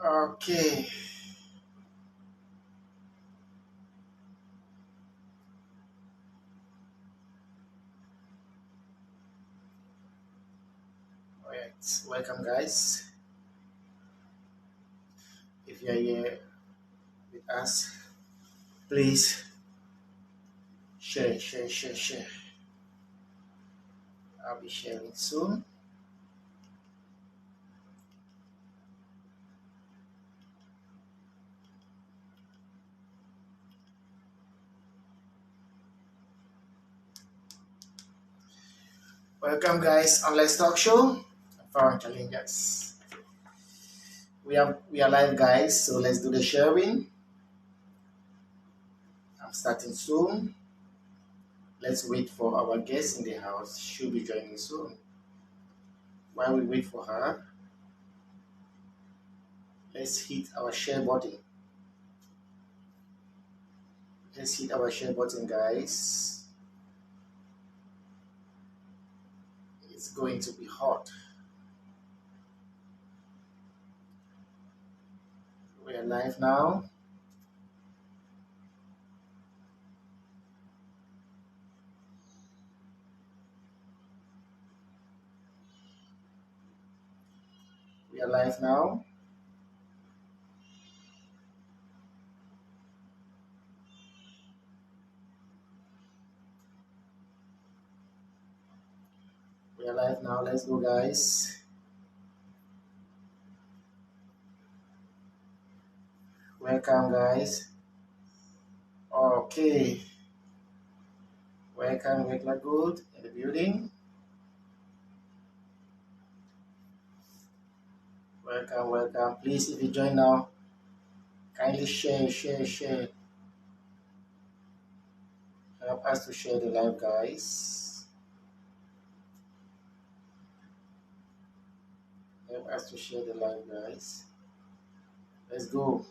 Okay. All right. Welcome, guys. If you're here with us, please share. I'll be sharing soon. Welcome, guys, on Let's Talk Show. Foreign Challengers. We are live, guys. So let's do the sharing. I'm starting soon. Let's wait for our guest in the house. She'll be joining soon. While we wait for her, let's hit our share button. Let's hit our share button, guys. It's going to be hot. We are live now. We are live now. We are live now. Let's go, guys. Welcome, guys. Okay. Welcome, Macla Good in the building. Welcome. Please, if you join now, kindly share. Help us to share the live, guys. Help us to share the live, guys. Let's go.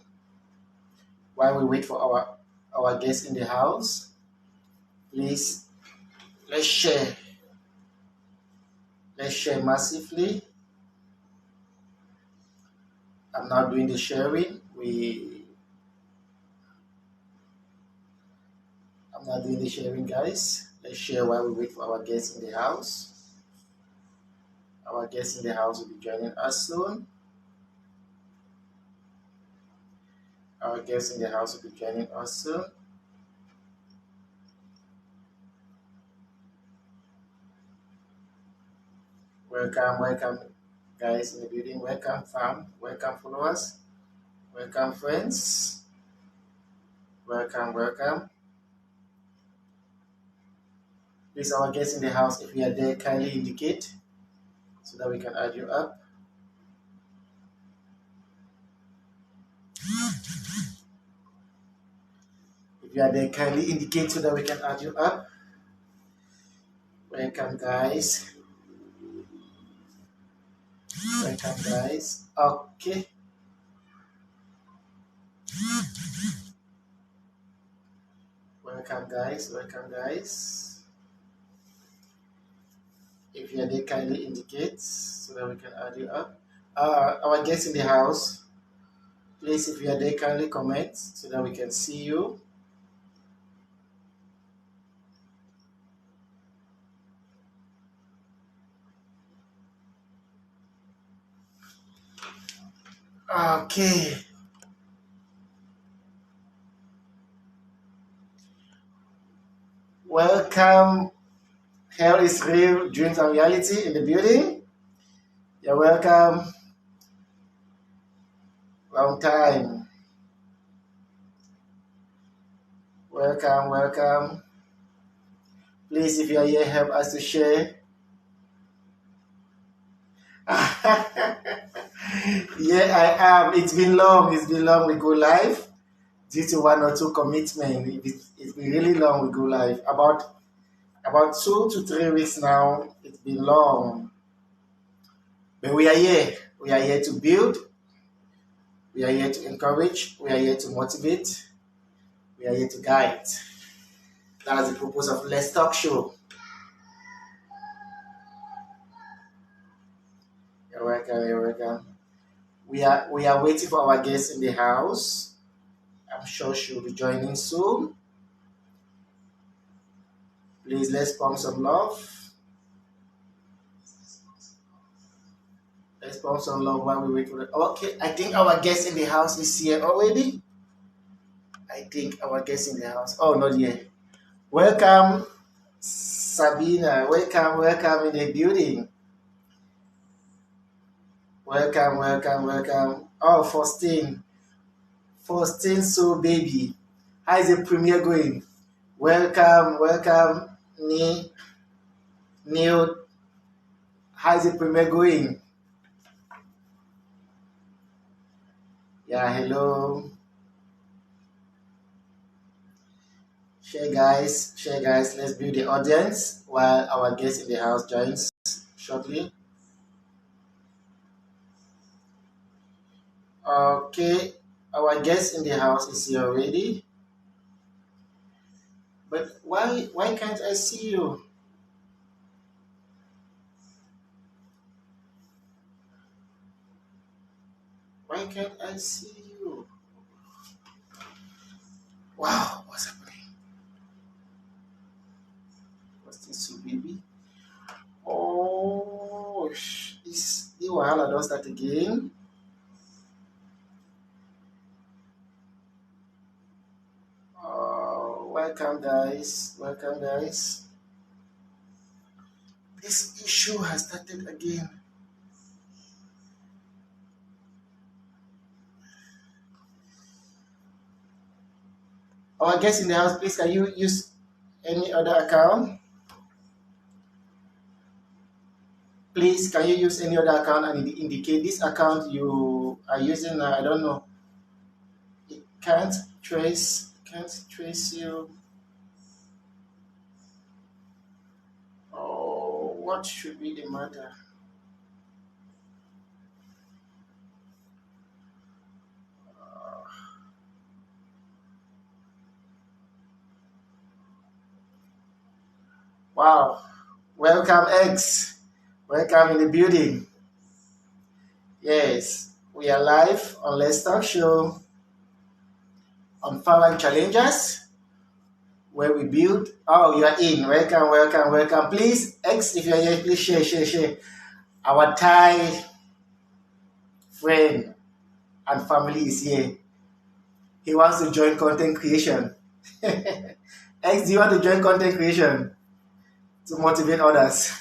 While we wait for our guests in the house, please, let's share. Let's share massively. I'm now doing the sharing. I'm not doing the sharing, guys. Let's share while we wait for our guests in the house. Our guests in the house will be joining us soon. Our guests in the house will be joining us soon. Welcome, guys in the building. Welcome, fam. Welcome, followers. Welcome, friends. Welcome. Please, our guests in the house, if you are there, kindly indicate so that we can add you up. If you are there, kindly indicate so that we can add you up. Welcome, guys. Okay. Welcome, guys. If you are there, kindly indicate so that we can add you up. Our guests in the house, please, if you are there, kindly comment so that we can see you. Okay. Welcome. Hell is real, dreams are reality in the building. You're welcome. Long time. Welcome. Please, if you are here, help us to share. Yeah, I am. It's been long. We go live due to one or two commitment. It's been really long. We go live about 2 to 3 weeks now. It's been long, but we are here. We are here to build. We are here to encourage. We are here to motivate. We are here to guide. That's the purpose of Let's Talk Show. You're welcome. we are waiting for our guest in the house. I'm sure she'll be joining soon. Please let's pump some love. Let's pump some love while we wait for it. Okay, I think our guest in the house is here already. I think our guest in the house. Oh, not yet. Welcome, Sabina. Welcome in the building. Welcome. Oh, Faustine, so baby. How is the premiere going? Welcome, Neil. How is the premiere going? Yeah, hello. Share guys. Let's build the audience while our guest in the house joins shortly. Okay, our guest in the house is here already. But why can't I see you? Why can't I see you? Wow, what's happening? What's this, so baby? Oh, this the wahala don't start again. Welcome guys. This issue has started again. Our guest in the house, please can you use any other account? Please can you use any other account and indicate this account you are using? I don't know. It can't trace you. Oh, what should be the matter? Wow. Welcome, X. Welcome in the building. Yes, we are live on Let's Talk Show on Foreign Challengers where we build. Oh, you are in. Welcome. Please, X, if you are here, please share. Our Thai friend and family is here. He wants to join content creation. X, do you want to join content creation to motivate others?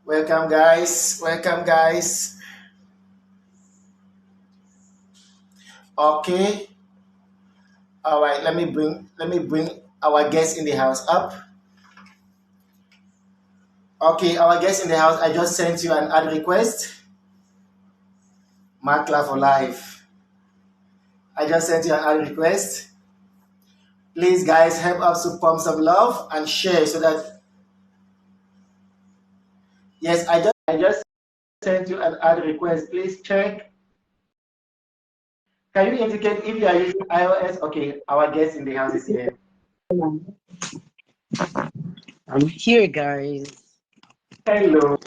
Welcome, guys. Okay. All right. Let me bring our guest in the house up. Okay, our guest in the house. I just sent you an ad request. Macla for life. I just sent you an ad request. Please, guys, help us to pump some love and share so that. Yes, I just sent you an ad request. Please check. Can you indicate if you are using iOS? Okay, our guest in the house is here. I'm here, guys. Hello.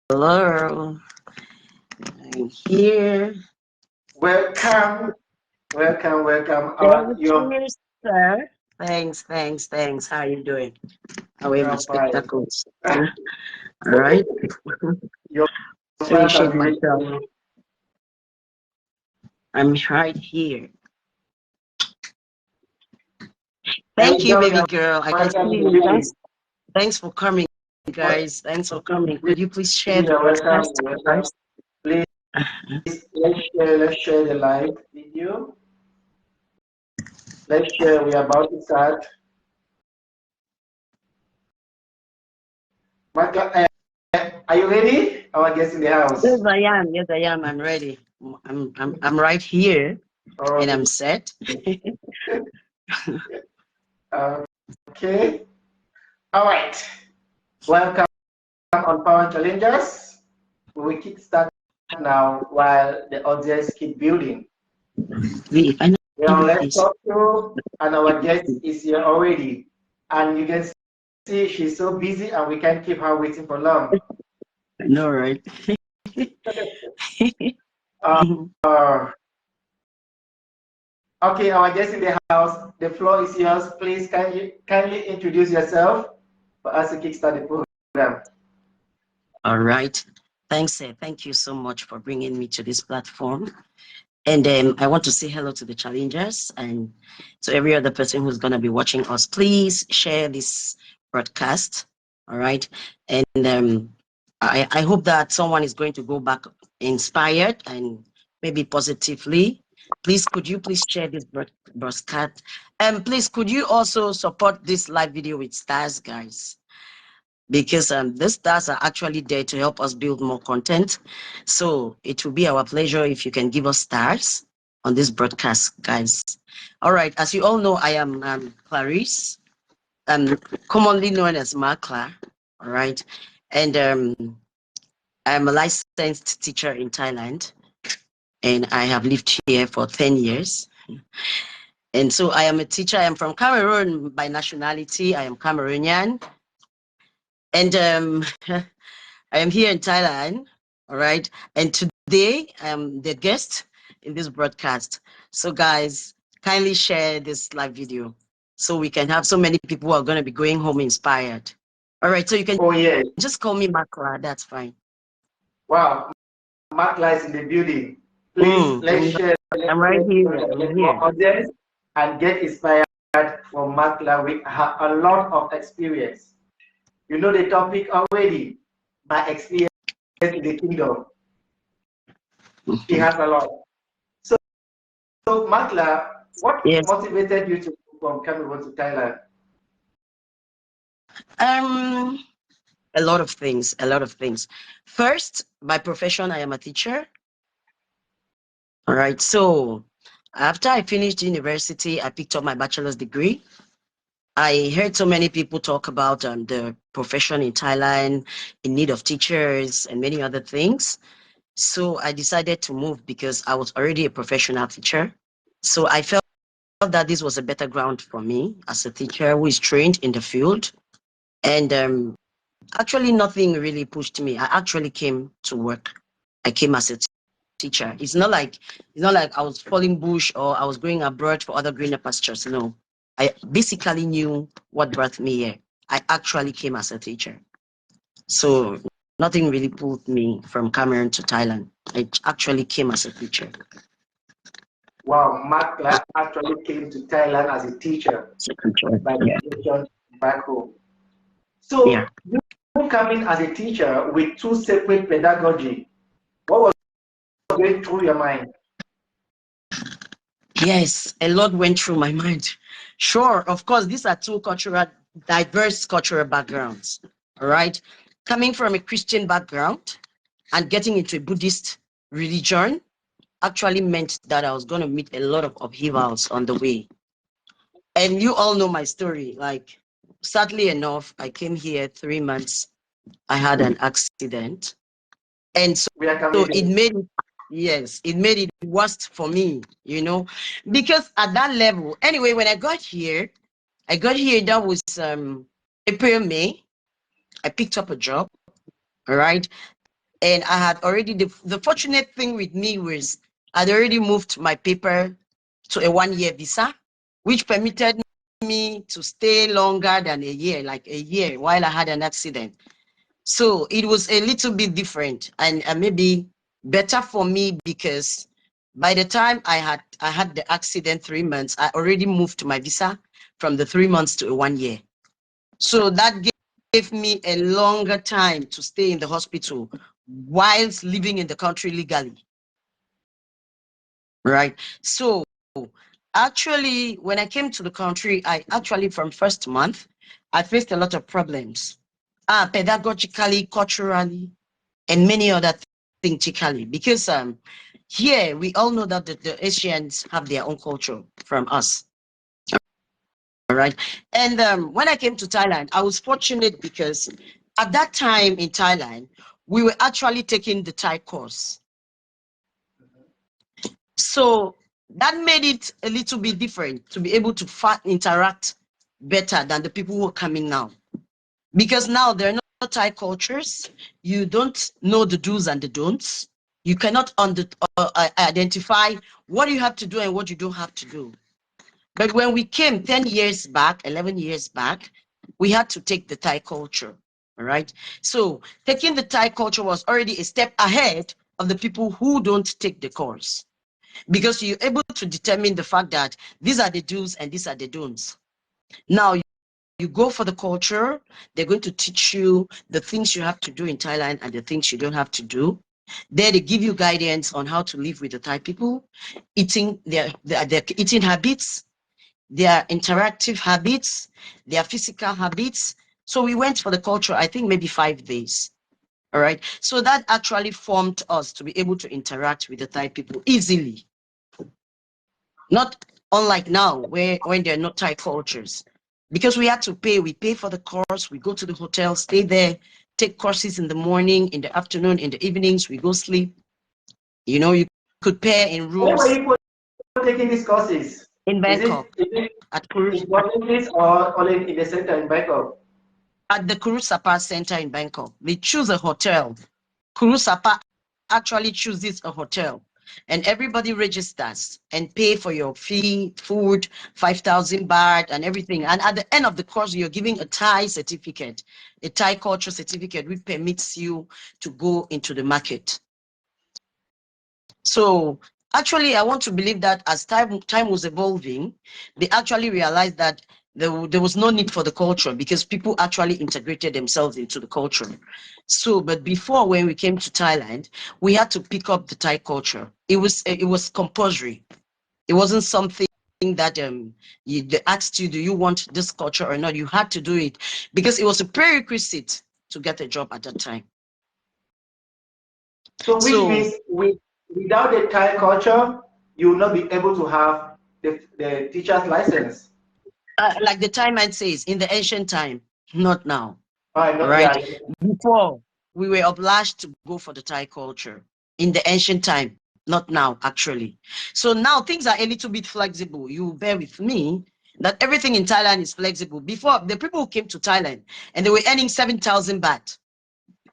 Hello. I'm here. Welcome. Thank you, sir. Thanks. How you doing? How are my fine. spectacles? All right. You're Appreciate myself. I'm right here. Thank you, baby girl. I can see you. Thanks for coming, guys. Thanks for coming. Could you please share the podcast, guys? Please, let's share the live video. Let's share. We are about to start. Macla, are you ready? Our guest in the house. Yes, I am. I'm ready. I'm right here, and I'm set. Okay. All right. Welcome on Power Challengers. We will kick start now while the audience keep building. Let's talk to, and our guest is here already. And you can see she's so busy and we can't keep her waiting for long. I know, right? uh, okay, our guest in the house, the floor is yours. Please kindly introduce yourself for us to kickstart the program. All right. Thanks. Thank you so much for bringing me to this platform. And I want to say hello to the challengers and to every other person who's going to be watching us. Please share this broadcast. All right. And I hope that someone is going to go back inspired and maybe positively. Please, could you please share this broadcast? And please, could you also support this live video with stars, guys? Because the stars are actually there to help us build more content. So it will be our pleasure if you can give us stars on this broadcast, guys. All right, as you all know, I am Clarice, commonly known as Macla. All right, and I'm a licensed teacher in Thailand, and I have lived here for 10 years. And so I am a teacher. I am from Cameroon by nationality. I am Cameroonian. And I am here in Thailand, all right? And today I'm the guest in this broadcast. So guys, kindly share this live video so we can have so many people who are going to be going home inspired. All right, so you can just call me Macla, that's fine. Wow, Macla is in the building. Please, let's share. I'm right here. I'm here. Audience and get inspired from Macla with a lot of experience. You know the topic already, by experience in the kingdom. He has a lot. So Macla, what motivated you to move from Cameroon to Thailand? A lot of things, a lot of things. First, by profession, I am a teacher. All right, so after I finished university, I picked up my bachelor's degree. I heard so many people talk about the profession in Thailand, in need of teachers and many other things. So I decided to move because I was already a professional teacher. So I felt that this was a better ground for me as a teacher who is trained in the field. And actually nothing really pushed me. I actually came to work. I came as a teacher. It's not like I was falling bush or I was going abroad for other greener pastures. No. I basically knew what brought me here. I actually came as a teacher. So nothing really pulled me from Cameroon to Thailand. I actually came as a teacher. Wow, Macla actually came to Thailand as a teacher by education back home. So you coming as a teacher with two separate pedagogy, what was going through your mind? Yes, a lot went through my mind. Sure, of course, these are two diverse cultural backgrounds. All right. Coming from a Christian background and getting into a Buddhist religion actually meant that I was going to meet a lot of upheavals on the way. And you all know my story. Like, sadly enough, I came here 3 months. I had an accident. And so it made it, yes, it made it worse for me, you know, because at that level, anyway, when I got here, that was April, May. I picked up a job, all right? And I had already, the fortunate thing with me was I'd already moved my paper to a 1-year visa, which permitted me to stay longer than a year, like a year, while I had an accident. So it was a little bit different and maybe better for me because by the time I had the accident 3 months, I already moved my visa from the 3 months to a 1 year. So that gave me a longer time to stay in the hospital whilst living in the country legally. Right. So actually, when I came to the country, from first month, I faced a lot of problems, pedagogically, culturally, and many other things, because here we all know that the Asians have their own culture from us. All right. And when I came to Thailand, I was fortunate because at that time in Thailand, we were actually taking the Thai course. So that made it a little bit different to be able to interact better than the people who are coming now. Because now they're Thai cultures, you don't know the do's and the don'ts. You cannot identify what you have to do and what you don't have to do. But when we came 10 years back, 11 years back, we had to take the Thai culture. All right. So taking the Thai culture was already a step ahead of the people who don't take the course, because you're able to determine the fact that these are the do's and these are the don'ts. Now, you go for the culture, they're going to teach you the things you have to do in Thailand and the things you don't have to do. There they give you guidance on how to live with the Thai people, eating their eating habits, their interactive habits, their physical habits. So we went for the culture, I think maybe 5 days. All right. So that actually formed us to be able to interact with the Thai people easily. Not unlike now, where when there are no Thai cultures. Because we had to pay, we pay for the course, we go to the hotel, stay there, take courses in the morning, in the afternoon, in the evenings, we go sleep. You know, you could pair in Where were rooms you taking these courses? in Is it, Bangkok, is it at in Guatemala or only in the center in Bangkok? at the Kurusapa Center in Bangkok. They choose a hotel. Kurusapa actually chooses a hotel, and everybody registers and pay for your fee, food, 5,000 baht and everything. And at the end of the course, you're giving a Thai certificate, a Thai culture certificate, which permits you to go into the market. So actually, I want to believe that as time was evolving, they actually realized that there was no need for the culture, because people actually integrated themselves into the culture. So, but before, when we came to Thailand, we had to pick up the Thai culture. It was compulsory. It wasn't something that they asked you, do you want this culture or not? You had to do it because it was a prerequisite to get a job at that time. So which So means without the Thai culture, you will not be able to have the teacher's license. like the Thai man says, in the ancient time, not now. I All know, right. yeah. Before, we were obliged to go for the Thai culture. In the ancient time, not now, actually. So now things are a little bit flexible. You bear with me that everything in Thailand is flexible. Before, the people who came to Thailand and they were earning 7,000 baht,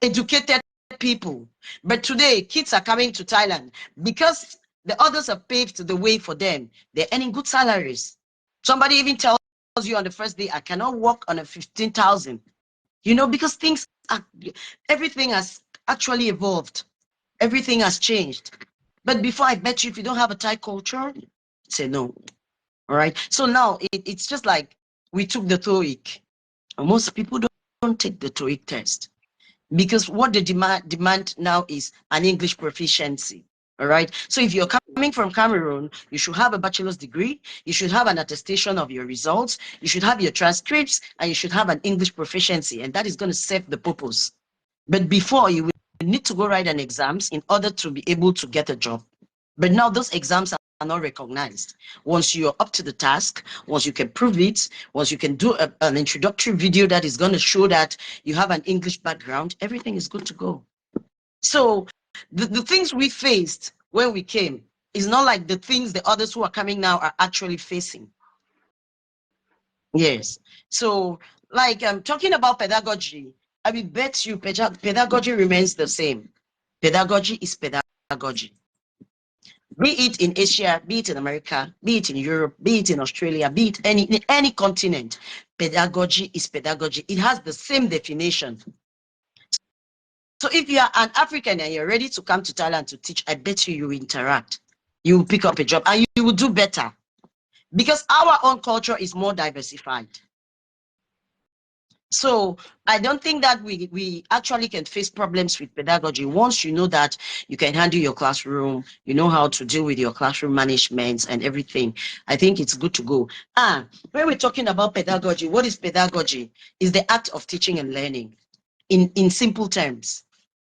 educated people. But today, kids are coming to Thailand because the others have paved the way for them. They're earning good salaries. Somebody even tells you on the first day, I cannot work on a 15,000. You know, because everything has actually evolved. Everything has changed. But before, I bet you, if you don't have a Thai culture, say no. All right. So now it's just like we took the TOEIC. Most people don't take the TOEIC test, because what they demand now is an English proficiency. All right. So if you're coming from Cameroon, you should have a bachelor's degree, you should have an attestation of your results, you should have your transcripts, and you should have an English proficiency, and that is going to serve the purpose. But before, you will need to go write an exams in order to be able to get a job. But now those exams are not recognized. Once you're up to the task, once you can prove it, once you can do an introductory video that is going to show that you have an English background, everything is good to go. So the things we faced when we came is not like the things the others who are coming now are actually facing. Yes. So, like talking about pedagogy, I will bet you pedagogy remains the same. Pedagogy is pedagogy. Be it in Asia, be it in America, be it in Europe, be it in Australia, be it in any continent, pedagogy is pedagogy. It has the same definition. So if you are an African and you're ready to come to Thailand to teach, I bet you will interact. You will pick up a job and you will do better, because our own culture is more diversified. So I don't think that we actually can face problems with pedagogy once you know that you can handle your classroom, you know how to deal with your classroom management and everything. I think it's good to go. When we're talking about pedagogy, what is pedagogy? Is the act of teaching and learning. In simple terms,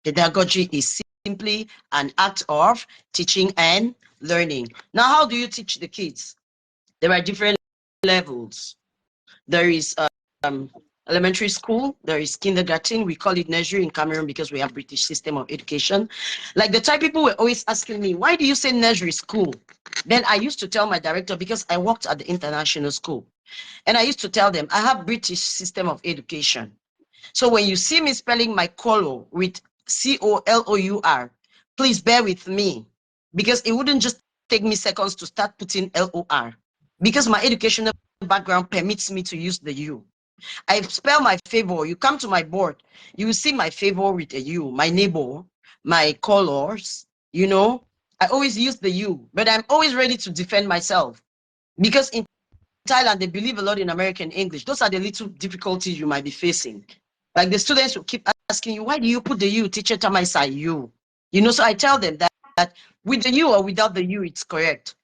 pedagogy is simply an act of teaching and learning. Now, how do you teach the kids? There are different levels. There is elementary school, there is kindergarten. We call it nursery in Cameroon because we have British system of education. Like the Thai people were always asking me, why do you say nursery school? Then I used to tell my director, because I worked at the international school, and I used to tell them I have British system of education. So when you see me spelling my color with C-O-L-O-U-R, please bear with me, because it wouldn't just take me seconds to start putting L-O-R, because my educational background permits me to use the U. I spell my favor. You come to my board, you will see my favor with a U, my neighbor, my colors, you know. I always use the U, but I'm always ready to defend myself, because in Thailand, they believe a lot in American English. Those are the little difficulties you might be facing. Like the students will keep asking you, why do you put the U, teacher Tamaisai, you? You know, so I tell them that with the U or without the U, it's correct.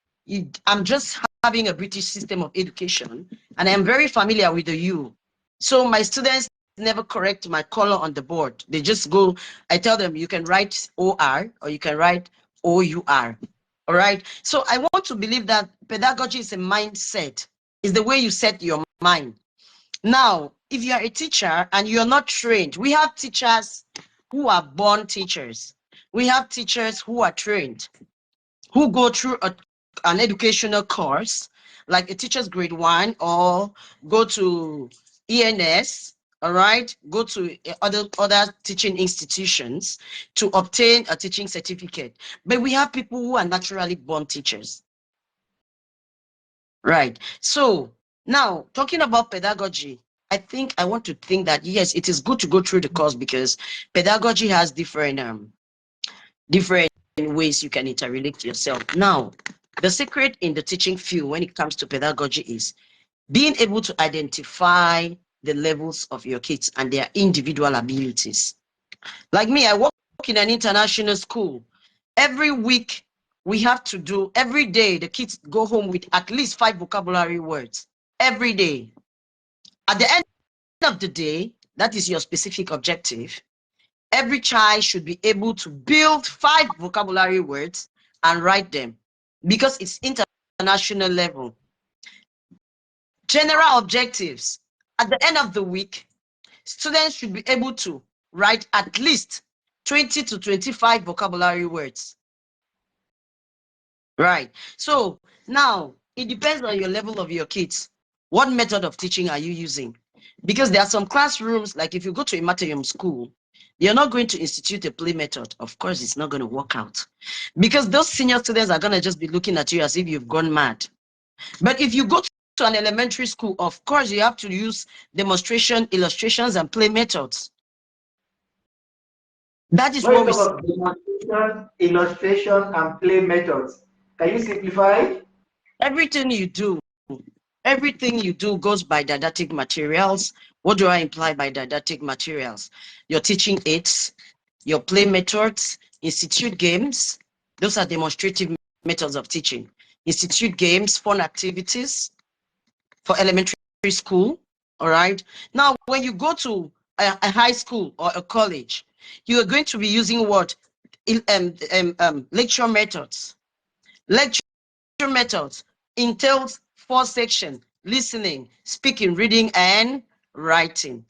I'm just having a British system of education, and I'm very familiar with the U. So my students never correct my color on the board. They just go, I tell them, you can write OR or you can write OUR. All right. So I want to believe that pedagogy is a mindset, is the way you set your mind. Now, if you are a teacher and you're not trained, we have teachers who are born teachers. We have teachers who are trained, who go through an educational course, like a teacher's grade 1, or go to ENS, all right, go to other teaching institutions to obtain a teaching certificate. But we have people who are naturally born teachers. Right. So now talking about pedagogy, I want to think that yes, it is good to go through the course, because pedagogy has different ways you can interrelate to yourself. Now, the secret in the teaching field when it comes to pedagogy is being able to identify the levels of your kids and their individual abilities. Like me, I work in an international school. Every week, we have to do, every day, the kids go home with at least 5 vocabulary words. Every day. At the end of the day, that is your specific objective. Every child should be able to build 5 vocabulary words and write them, because it's international level. General objectives. At the end of the week, students should be able to write at least 20 to 25 vocabulary words. Right. So now it depends on your level of your kids. What method of teaching are you using? Because there are some classrooms, like if you go to a Matayum school, you're not going to institute a play method. Of course, it's not going to work out, because those senior students are going to just be looking at you as if you've gone mad. But if you go to an elementary school, of course, you have to use demonstration, illustrations, and play methods. That is what we see. Demonstration, illustration, and play methods. Can you simplify? Everything you do goes by didactic materials. What do I imply by didactic materials? Your teaching aids, your play methods, institute games. Those are demonstrative methods of teaching. Institute games, fun activities for elementary school. All right. Now, when you go to a high school or a college, you are going to be using what? Lecture methods. Lecture methods entails 4 sections: listening, speaking, reading, and writing.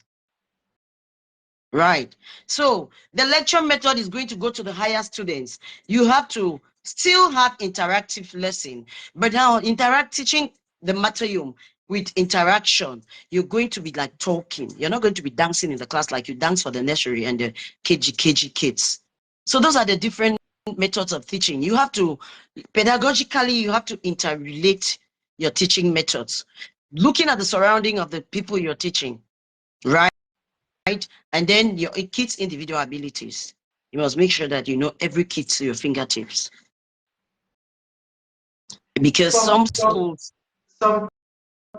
Right. So the lecture method is going to go to the higher students. You have to still have interactive lesson, but now teaching the material with interaction, you're going to be like talking. You're not going to be dancing in the class like you dance for the nursery and the KG kids. So those are the different methods of teaching. You have to, pedagogically, you have to interrelate your teaching methods, looking at the surrounding of the people you're teaching, right? And then your kids' individual abilities. You must make sure that you know every kid to your fingertips. Because some schools, some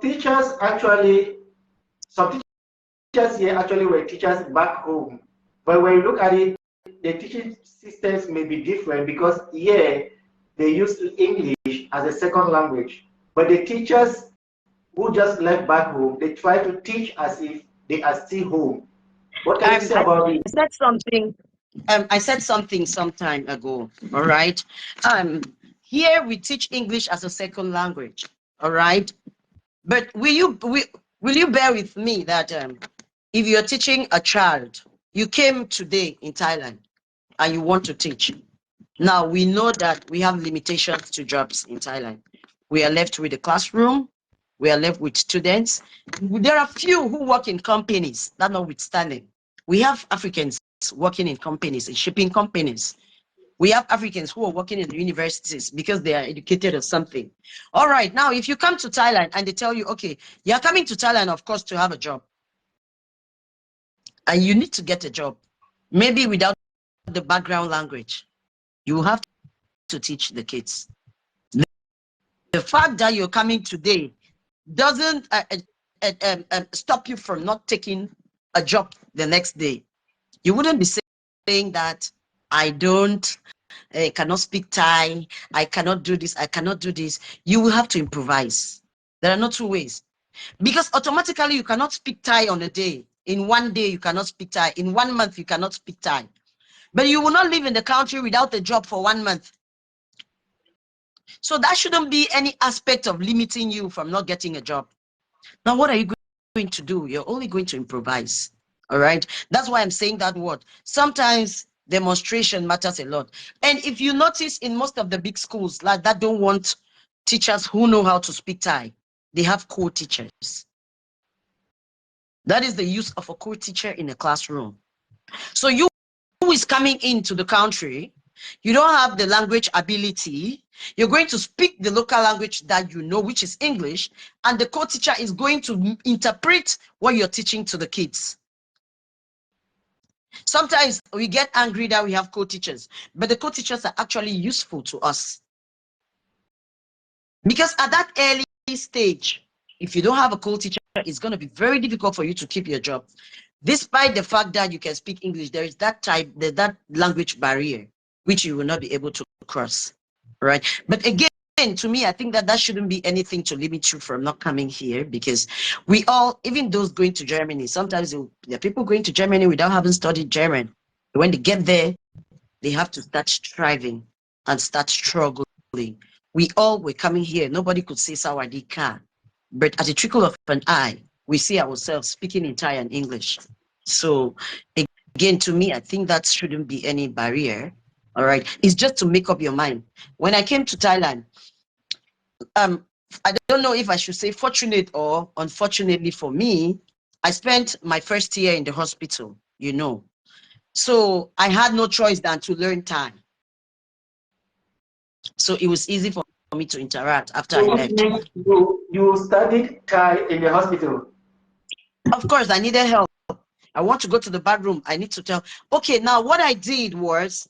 teachers actually, some teachers here actually were teachers back home. But when you look at it, the teaching systems may be different, because here they use English as a second language. But the teachers who just left back home, they try to teach as if they are still home. What can you say about it? I said something some time ago. All right. Here we teach English as a second language. All right. But will you bear with me that if you're teaching a child, you came today in Thailand and you want to teach. Now we know that we have limitations to jobs in Thailand. We are left with a classroom, We are left with students. There are few who work in companies, that notwithstanding. We have Africans working in companies, in shipping companies. We have Africans who are working in the universities because they are educated or something. All right, now if you come to Thailand and they tell you, okay, you're coming to Thailand, of course, to have a job. And you need to get a job, maybe without the background language. You have to teach the kids. The fact that you're coming today doesn't stop you from not taking a job the next day. You wouldn't be saying that I cannot speak Thai, I cannot do this, I cannot do this. You will have to improvise. There are no two ways. Because automatically you cannot speak Thai on a day. In one day you cannot speak Thai. In 1 month you cannot speak Thai. But you will not live in the country without a job for 1 month. So that shouldn't be any aspect of limiting you from not getting a job. Now, what are you going to do? You're only going to improvise. All right. That's why I'm saying that word. Sometimes demonstration matters a lot. And if you notice in most of the big schools like that don't want teachers who know how to speak Thai, they have co-teachers. That is the use of a co-teacher in a classroom. So you who is coming into the country, you don't have the language ability, you're going to speak the local language that you know, which is English, and the co-teacher is going to interpret what you're teaching to the kids. Sometimes we get angry that we have co-teachers, but the co-teachers are actually useful to us. Because at that early stage, if you don't have a co-teacher, it's going to be very difficult for you to keep your job. Despite the fact that you can speak English, there is that language barrier, which you will not be able to cross, right? But again, to me, I think that shouldn't be anything to limit you from not coming here, because we all, even those going to Germany, sometimes there are people going to Germany without having studied German. When they get there, they have to start striving and start struggling. We all were coming here. Nobody could say Sawadika, but at a trickle of an eye, we see ourselves speaking in Thai and English. So again, to me, I think that shouldn't be any barrier. All right. It's just to make up your mind. When I came to Thailand, I don't know if I should say fortunate or unfortunately for me, I spent my first year in the hospital, you know. So I had no choice than to learn Thai. So it was easy for me to interact after I left. You studied Thai in the hospital? Of course, I needed help. I want to go to the bathroom. I need to tell. Okay, now what I did was,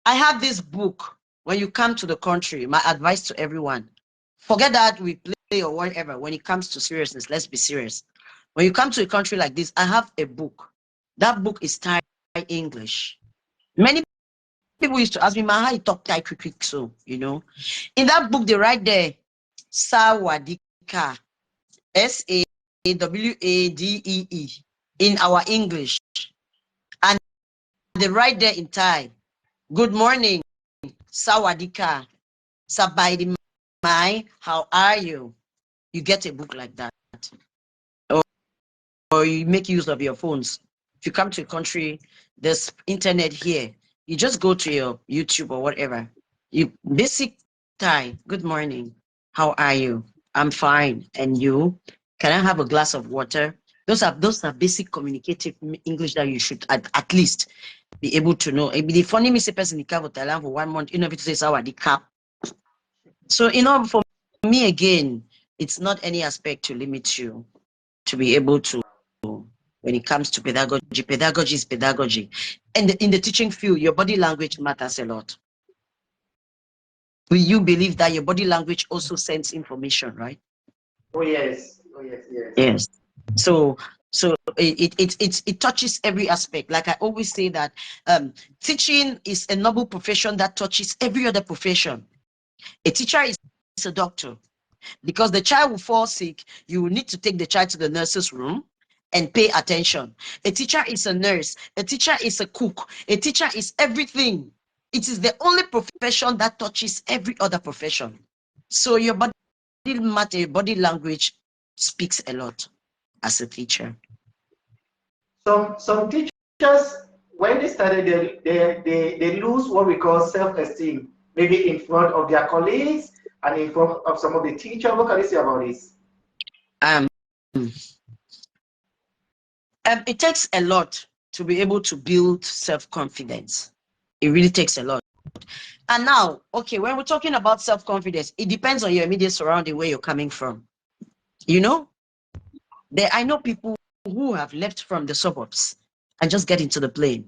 I have this book. When you come to the country, my advice to everyone, forget that we play or whatever. When it comes to seriousness, let's be serious. When you come to a country like this, I have a book. That book is Thai English. Many people used to ask me, how you talk Thai quick, so, you know. In that book, they write there, Sawadika, Sawadee, in our English. And they write there in Thai, good morning, Sawadika, Sabaidi Mai, how are you? You get a book like that. Or you make use of your phones. If you come to a country, there's internet here. You just go to your YouTube or whatever. You basic Thai, good morning, how are you? I'm fine. And you? Can I have a glass of water? Those are basic communicative English that you should at least be able to know. The funny missing person in Thailand for 1 month, you know, if it says how the cap. So, you know, for me again, it's not any aspect to limit you to be able to, when it comes to pedagogy. Pedagogy is pedagogy. And in the teaching field, your body language matters a lot. Will you believe that your body language also sends information, right? Oh yes. Oh yes. Yes. Yes. So it touches every aspect. Like I always say that teaching is a noble profession that touches every other profession. A teacher is a doctor, because the child will fall sick. You will need to take the child to the nurse's room and pay attention. A teacher is a nurse. A teacher is a cook. A teacher is everything. It is the only profession that touches every other profession. So your body matter, your body language speaks a lot as a teacher. Some teachers, when they started, they lose what we call self-esteem, maybe in front of their colleagues and in front of some of the teachers. What can you say about this? Um, it takes a lot to be able to build self-confidence. It really takes a lot. And now, okay, when we're talking about self-confidence, it depends on your immediate surrounding, where you're coming from. You know, I know people who have left from the suburbs and just get into the plane.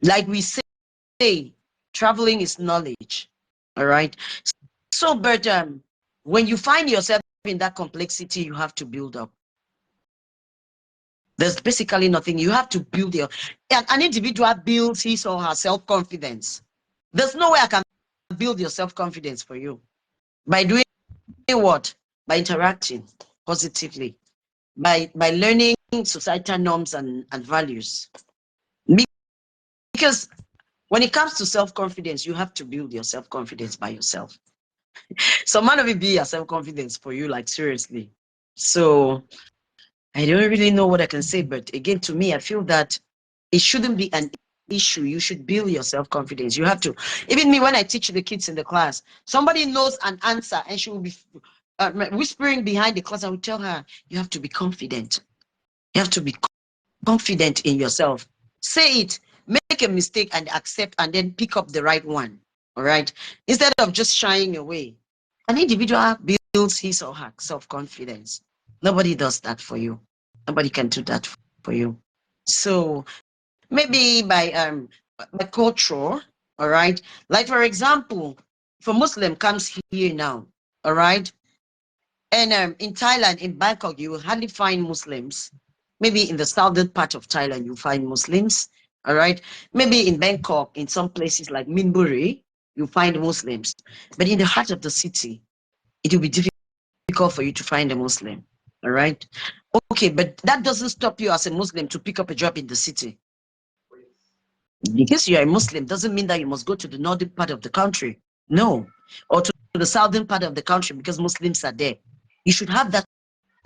Like we say, traveling is knowledge. All right. So, but when you find yourself in that complexity, you have to build up. There's basically nothing. You have to build an individual builds his or her self-confidence. There's no way I can build your self-confidence for you. By doing what? By interacting positively, by learning societal norms and values. Because when it comes to self-confidence, you have to build your self-confidence by yourself. So might not be your self-confidence for you, like seriously. So I don't really know what I can say, but again, to me, I feel that it shouldn't be an issue. You should build your self-confidence. You have to. Even me, when I teach the kids in the class, somebody knows an answer and she will be whispering behind the class. I will tell her, you have to be confident. You have to be confident in yourself. Say it, make a mistake and accept, and then pick up the right one. All right. Instead of just shying away. An individual builds his or her self-confidence. Nobody does that for you. Nobody can do that for you. So maybe by culture, all right. Like for example, if a Muslim comes here now, all right, and in Thailand, in Bangkok, you will hardly find Muslims. Maybe in the southern part of Thailand, you find Muslims. All right. Maybe in Bangkok, in some places like Minburi, you find Muslims. But in the heart of the city, it will be difficult for you to find a Muslim. All right. Okay, but that doesn't stop you as a Muslim to pick up a job in the city. Because you are a Muslim doesn't mean that you must go to the northern part of the country. No. Or to the southern part of the country because Muslims are there. You should have that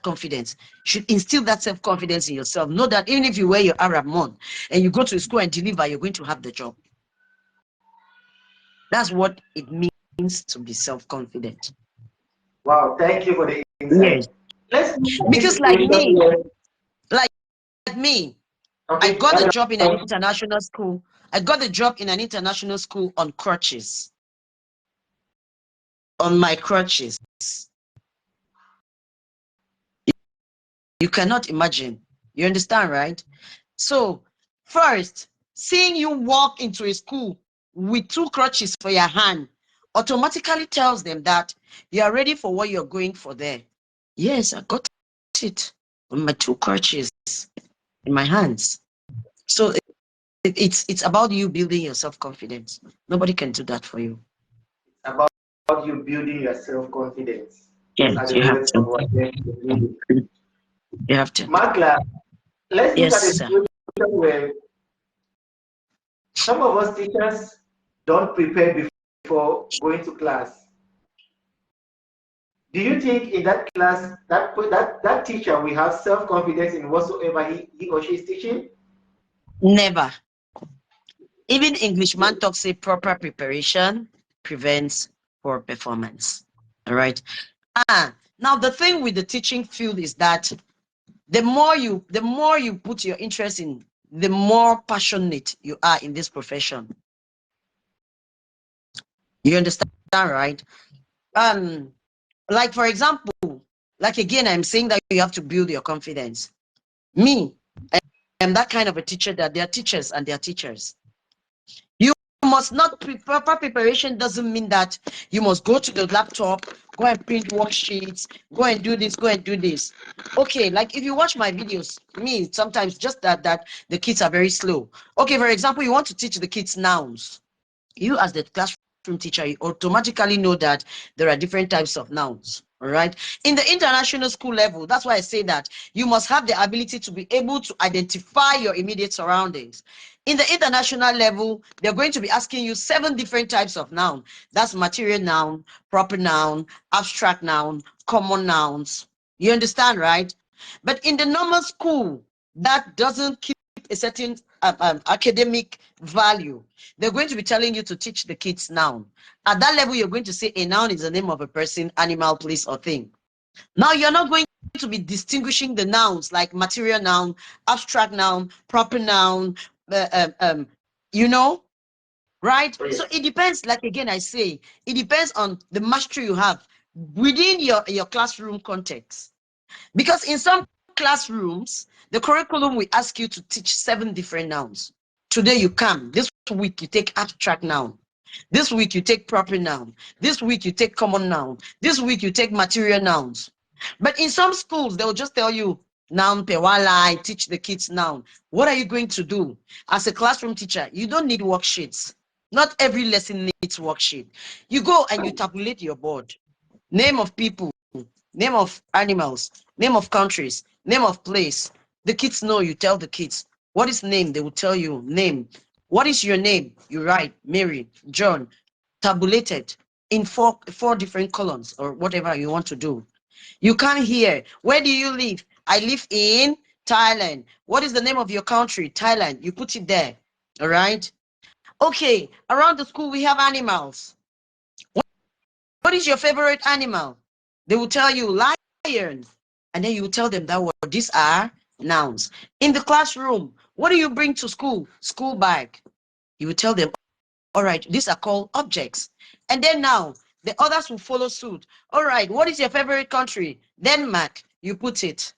confidence. You should instill that self-confidence in yourself. Know that even if you wear your Arab mon and you go to school and deliver, you're going to have the job. That's what it means to be self-confident. Wow, thank you for the insight. Yes. Let's move to this Because like situation where, me, I okay, got a job in an international school. I got a job in an international school on crutches. On my crutches. You cannot imagine. You understand, right? So, first, seeing you walk into a school with 2 crutches for your hand automatically tells them that you are ready for what you're going for there. Yes, I got it with my 2 crutches in my hands. So it's about you building your self-confidence. Nobody can do that for you. about you building your self-confidence. Those are Yes, the you have words of to. what you're building. You have to. Macla, let's look Yes, at a sir. situation where some of us teachers don't prepare before going to class. Do you think in that class that teacher will have self-confidence in whatsoever he or she is teaching? Never. Even Englishman talks say proper preparation prevents poor performance. All right. Now the thing with the teaching field is that the more you put your interest in, the more passionate you are in this profession. You understand, right? Like for example, like again, I'm saying that you have to build your confidence. Me, I am that kind of a teacher that there are teachers and they are teachers. You must not proper preparation doesn't mean that you must go to the laptop, go and print worksheets, go and do this, go and do this. Okay, like if you watch my videos, me sometimes just that the kids are very slow. Okay, for example, you want to teach the kids nouns. You as the classroom teacher, you automatically know that there are different types of nouns. All right. In the international school level, that's why I say that you must have the ability to be able to identify your immediate surroundings. In the international level, they're going to be asking you 7 different types of noun. That's material noun, proper noun, abstract noun, common nouns. You understand, right? But in the normal school, that doesn't keep a certain academic value. They're going to be telling you to teach the kids noun. At that level, you're going to say a noun is the name of a person, animal, place, or thing. Now, you're not going to be distinguishing the nouns like material noun, abstract noun, proper noun, you know, right? Oh, So yes. it depends, like again, I say, it depends on the mastery you have within your classroom context. Because in some classrooms, the curriculum will ask you to teach 7 different nouns. Today you come, this week you take abstract noun. This week you take proper noun. This week you take common noun. This week you take material nouns. But in some schools, they'll just tell you noun pewala, teach the kids noun. What are you going to do? As a classroom teacher, you don't need worksheets. Not every lesson needs worksheet. You go and you tabulate your board. Name of people, name of animals, name of countries, name of place. The kids know, you tell the kids. What is name? They will tell you name. What is your name? You write Mary, John, tabulated in four different columns or whatever you want to do. You come here. Where do you live? I live in Thailand. What is the name of your country? Thailand. You put it there. All right. Okay. Around the school, we have animals. What is your favorite animal? They will tell you lion. And then you tell them that word. These are nouns. In the classroom, what do you bring to school? School bag. You will tell them, all right, these are called objects. And then now, the others will follow suit. All right, what is your favorite country? Denmark. You put it.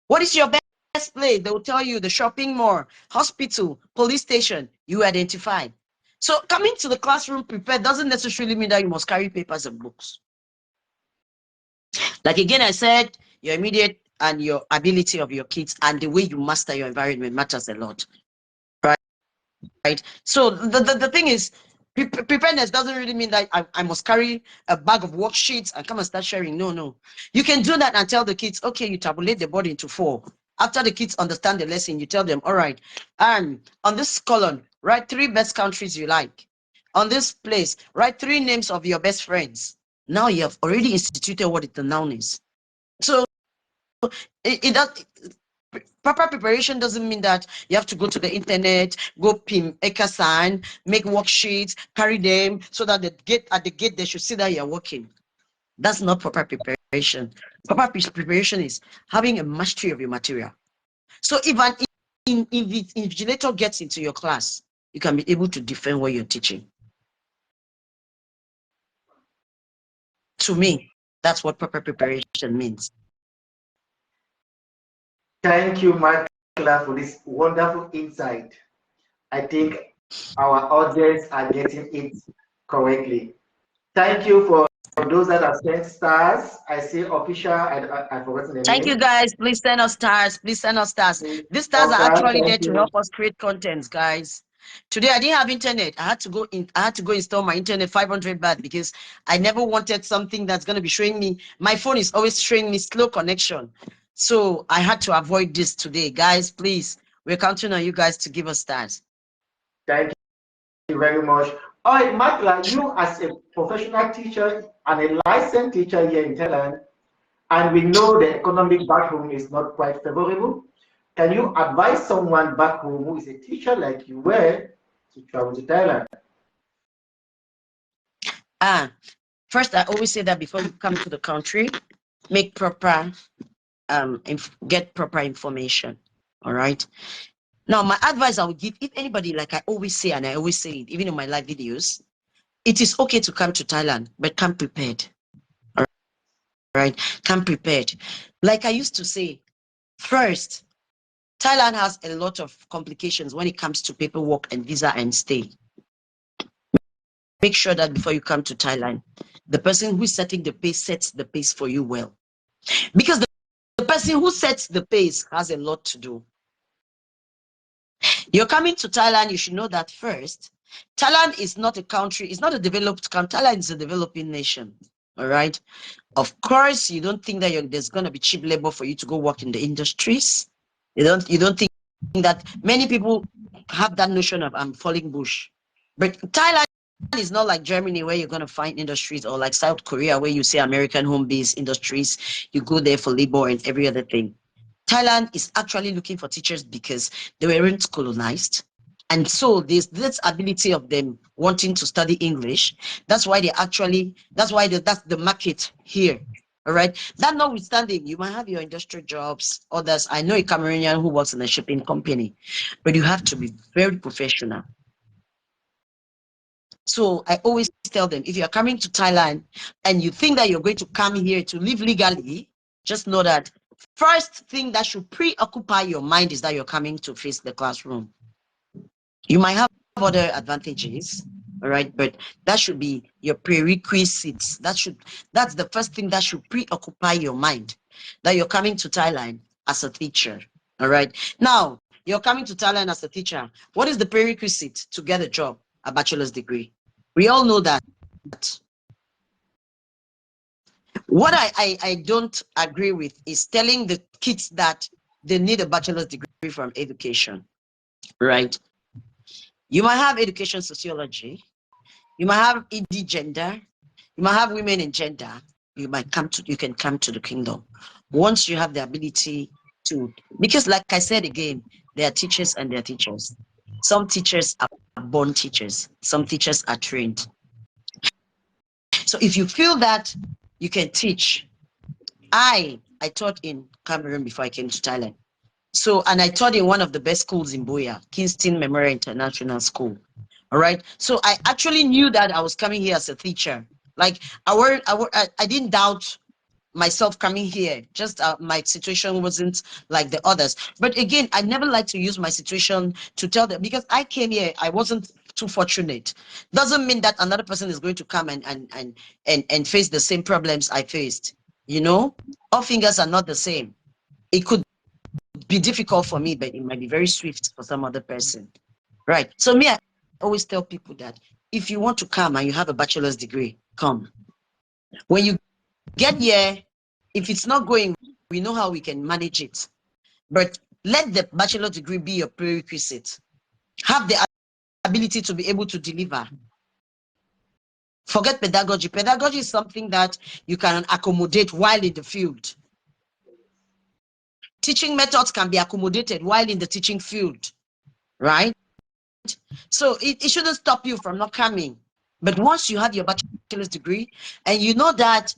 What is your best place? They will tell you the shopping mall, hospital, police station. You identify. So coming to the classroom prepared doesn't necessarily mean that you must carry papers and books. Like again, I said, your immediate and your ability of your kids and the way you master your environment matters a lot, right? So the thing is, preparedness doesn't really mean that I must carry a bag of worksheets and come and start sharing. No, no. You can do that and tell the kids, okay, you tabulate the board into 4. After the kids understand the lesson, you tell them, all right, on this column, write 3 best countries you like. On this place, write 3 names of your best friends. Now you have already instituted what the noun is. So it does. Proper preparation doesn't mean that you have to go to the internet, go pin Ekasan, make worksheets, carry them so that at the gate they should see that you're working. That's not proper preparation. Proper preparation is having a mastery of your material. So if an invigilator gets into your class, you can be able to defend what you're teaching. To me, that's what proper preparation means. Thank you, Macla, for this wonderful insight. I think our audience are getting it correctly. Thank you for those that have sent stars. I see official, I've forgotten the Thank you, name. guys. Please send us stars. Please send us stars. These stars are Oscar, actually there thank to you. help us create contents, guys. Today I didn't have internet. I had to go install my internet 500 baht because I never wanted something that's going to be showing me. My phone is always showing me slow connection. So I had to avoid this today. Guys, please, we're counting on you guys to give us stars. Thank you very much. All right, Macla, you as a professional teacher and a licensed teacher here in Thailand, and we know the economic back home is not quite favorable. Can you advise someone back home who is a teacher like you were to travel to Thailand? First, I always say that before you come to the country, make proper get proper information. All right. Now, my advice I would give, if anybody, like I always say, and I always say it, even in my live videos, it is okay to come to Thailand, but come prepared. All right. Come prepared. Like I used to say, first, Thailand has a lot of complications when it comes to paperwork and visa and stay. Make sure that before you come to Thailand, the person who is setting the pace sets the pace for you well. Because the person who sets the pace has a lot to do. You're coming to Thailand, you should know that first. Thailand is not a country, it's not a developed country. Thailand is a developing nation. All right. Of course, you don't think that there's going to be cheap labor for you to go work in the industries. You don't think that many people have that notion of I'm falling bush. But Thailand is not like Germany where you're going to find industries, or like South Korea where you see American home-based industries. You go there for labor and every other thing. Thailand is actually looking for teachers because they weren't colonized. And so there's this ability of them wanting to study English. That's why that's the market here. All right. That notwithstanding, you might have your industrial jobs. Others, I know a Cameroonian who works in a shipping company, but you have to be very professional. So I always tell them, if you're coming to Thailand and you think that you're going to come here to live legally, just know that first thing that should preoccupy your mind is that you're coming to face the classroom. You might have other advantages, all right, but that should be your prerequisites. That's the first thing that should preoccupy your mind, that you're coming to Thailand as a teacher. All right. Now, you're coming to Thailand as a teacher. What is the prerequisite to get a job? A bachelor's degree. We all know that. What I don't agree with is telling the kids that they need a bachelor's degree from education, right? You might have education sociology, you might have ED gender, you might have women in gender. You can come to the kingdom once you have the ability to, because like I said again, there are teachers and there are teachers. Some teachers are born teachers, some teachers are trained. So if you feel that you can teach, I taught in Cameroon before I came to Thailand. So, and I taught in one of the best schools in Buea, Kingston Memorial International School. All right. So I actually knew that I was coming here as a teacher. Like I didn't doubt myself coming here. Just my situation wasn't like the others. But again, I never like to use my situation to tell them, because I came here, I wasn't too fortunate. Doesn't mean that another person is going to come and face the same problems I faced. You know, all fingers are not the same. It could be difficult for me, but it might be very swift for some other person. Right. So me, I always tell people that if you want to come and you have a bachelor's degree, come. When you get here, if it's not going, we know how we can manage it. But let the bachelor's degree be your prerequisite. Have the ability to be able to deliver. Forget pedagogy. Pedagogy is something that you can accommodate while in the field. Teaching methods can be accommodated while in the teaching field, right? So it shouldn't stop you from not coming. But once you have your bachelor's degree, and you know that,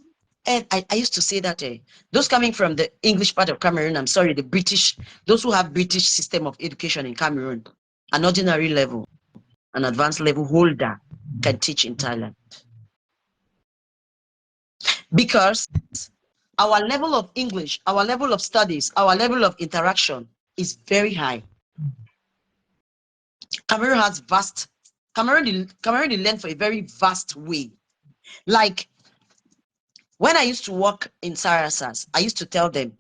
and I used to say that those coming from the English part of Cameroon, I'm sorry, the British, those who have British system of education in Cameroon, an ordinary level, an advanced level holder can teach in Thailand. Because our level of English, our level of studies, our level of interaction is very high. Cameroon has vast, Cameroon learn for a very vast way. Like when I used to work in Sarasas, I used to tell them,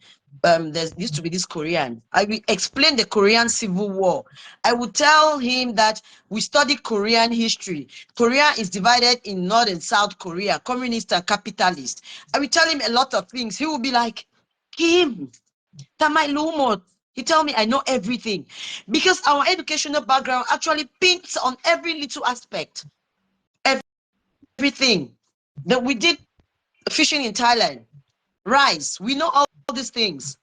there used to be this Korean. I will explain the Korean Civil War. I would tell him that we study Korean history. Korea is divided in North and South Korea, communist and capitalist. I will tell him a lot of things. He will be like, Kim, Tamai Lumot. He tell me I know everything, because our educational background actually paints on every little aspect, everything that we did. Fishing in Thailand, rice, we know all these things.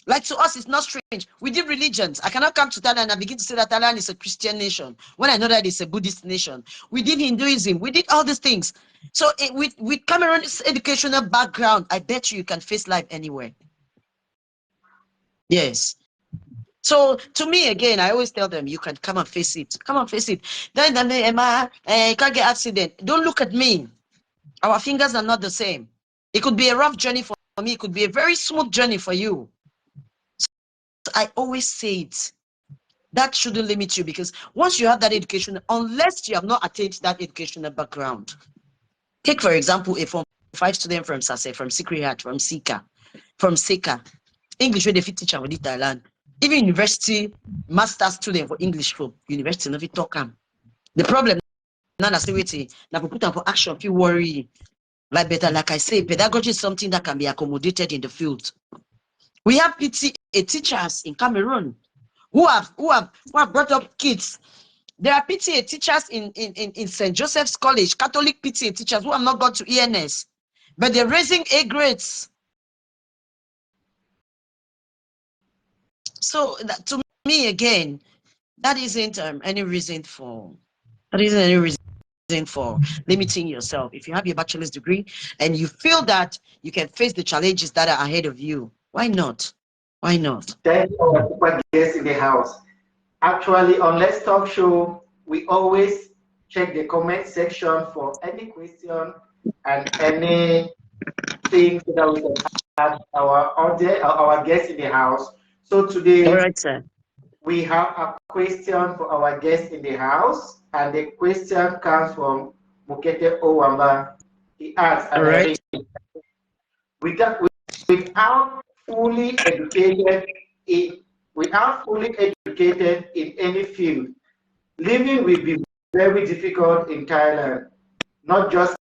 Like to us, it's not strange. We did religions. I cannot come to Thailand and begin to say that Thailand is a Christian nation when I know that it's a Buddhist nation. We did Hinduism. We did all these things. So with Cameroon's educational background, I bet you can face life anywhere. Yes. So to me, again, I always tell them, you can come and face it. Come and face it. Then Emma, can't get accident. Don't look at me. Our fingers are not the same. It could be a rough journey for me. It could be a very smooth journey for you. So I always say it. That shouldn't limit you, because once you have that education, unless you have not attained that educational background. Take, for example, a Form 5 student from Sase, from Secret Heart, from Sika, from Seka. English where they fit teacher with Thailand. Even university master student for English for university, never talk. The problem now is waiting. Now put them for action, if you worry. Like I say, pedagogy is something that can be accommodated in the field. We have PTA teachers in Cameroon who have brought up kids. There are PTA teachers in St. Joseph's College, Catholic PTA teachers who have not gone to ENS, but they're raising A grades. So to me, again, that isn't any reason for limiting yourself. If you have your bachelor's degree and you feel that you can face the challenges that are ahead of you, why not? Why not? Thank you, our super guests in the house. Actually, on Let's Talk Show, we always check the comment section for any question and any things that we can ask our audience, our guests in the house. So All today right, sir. we have a question for our guests in the house, and the question comes from Mukete Owamba. He asks, All and I right. read, without, without fully educated in without fully educated in any field, living will be very difficult in Thailand. Not just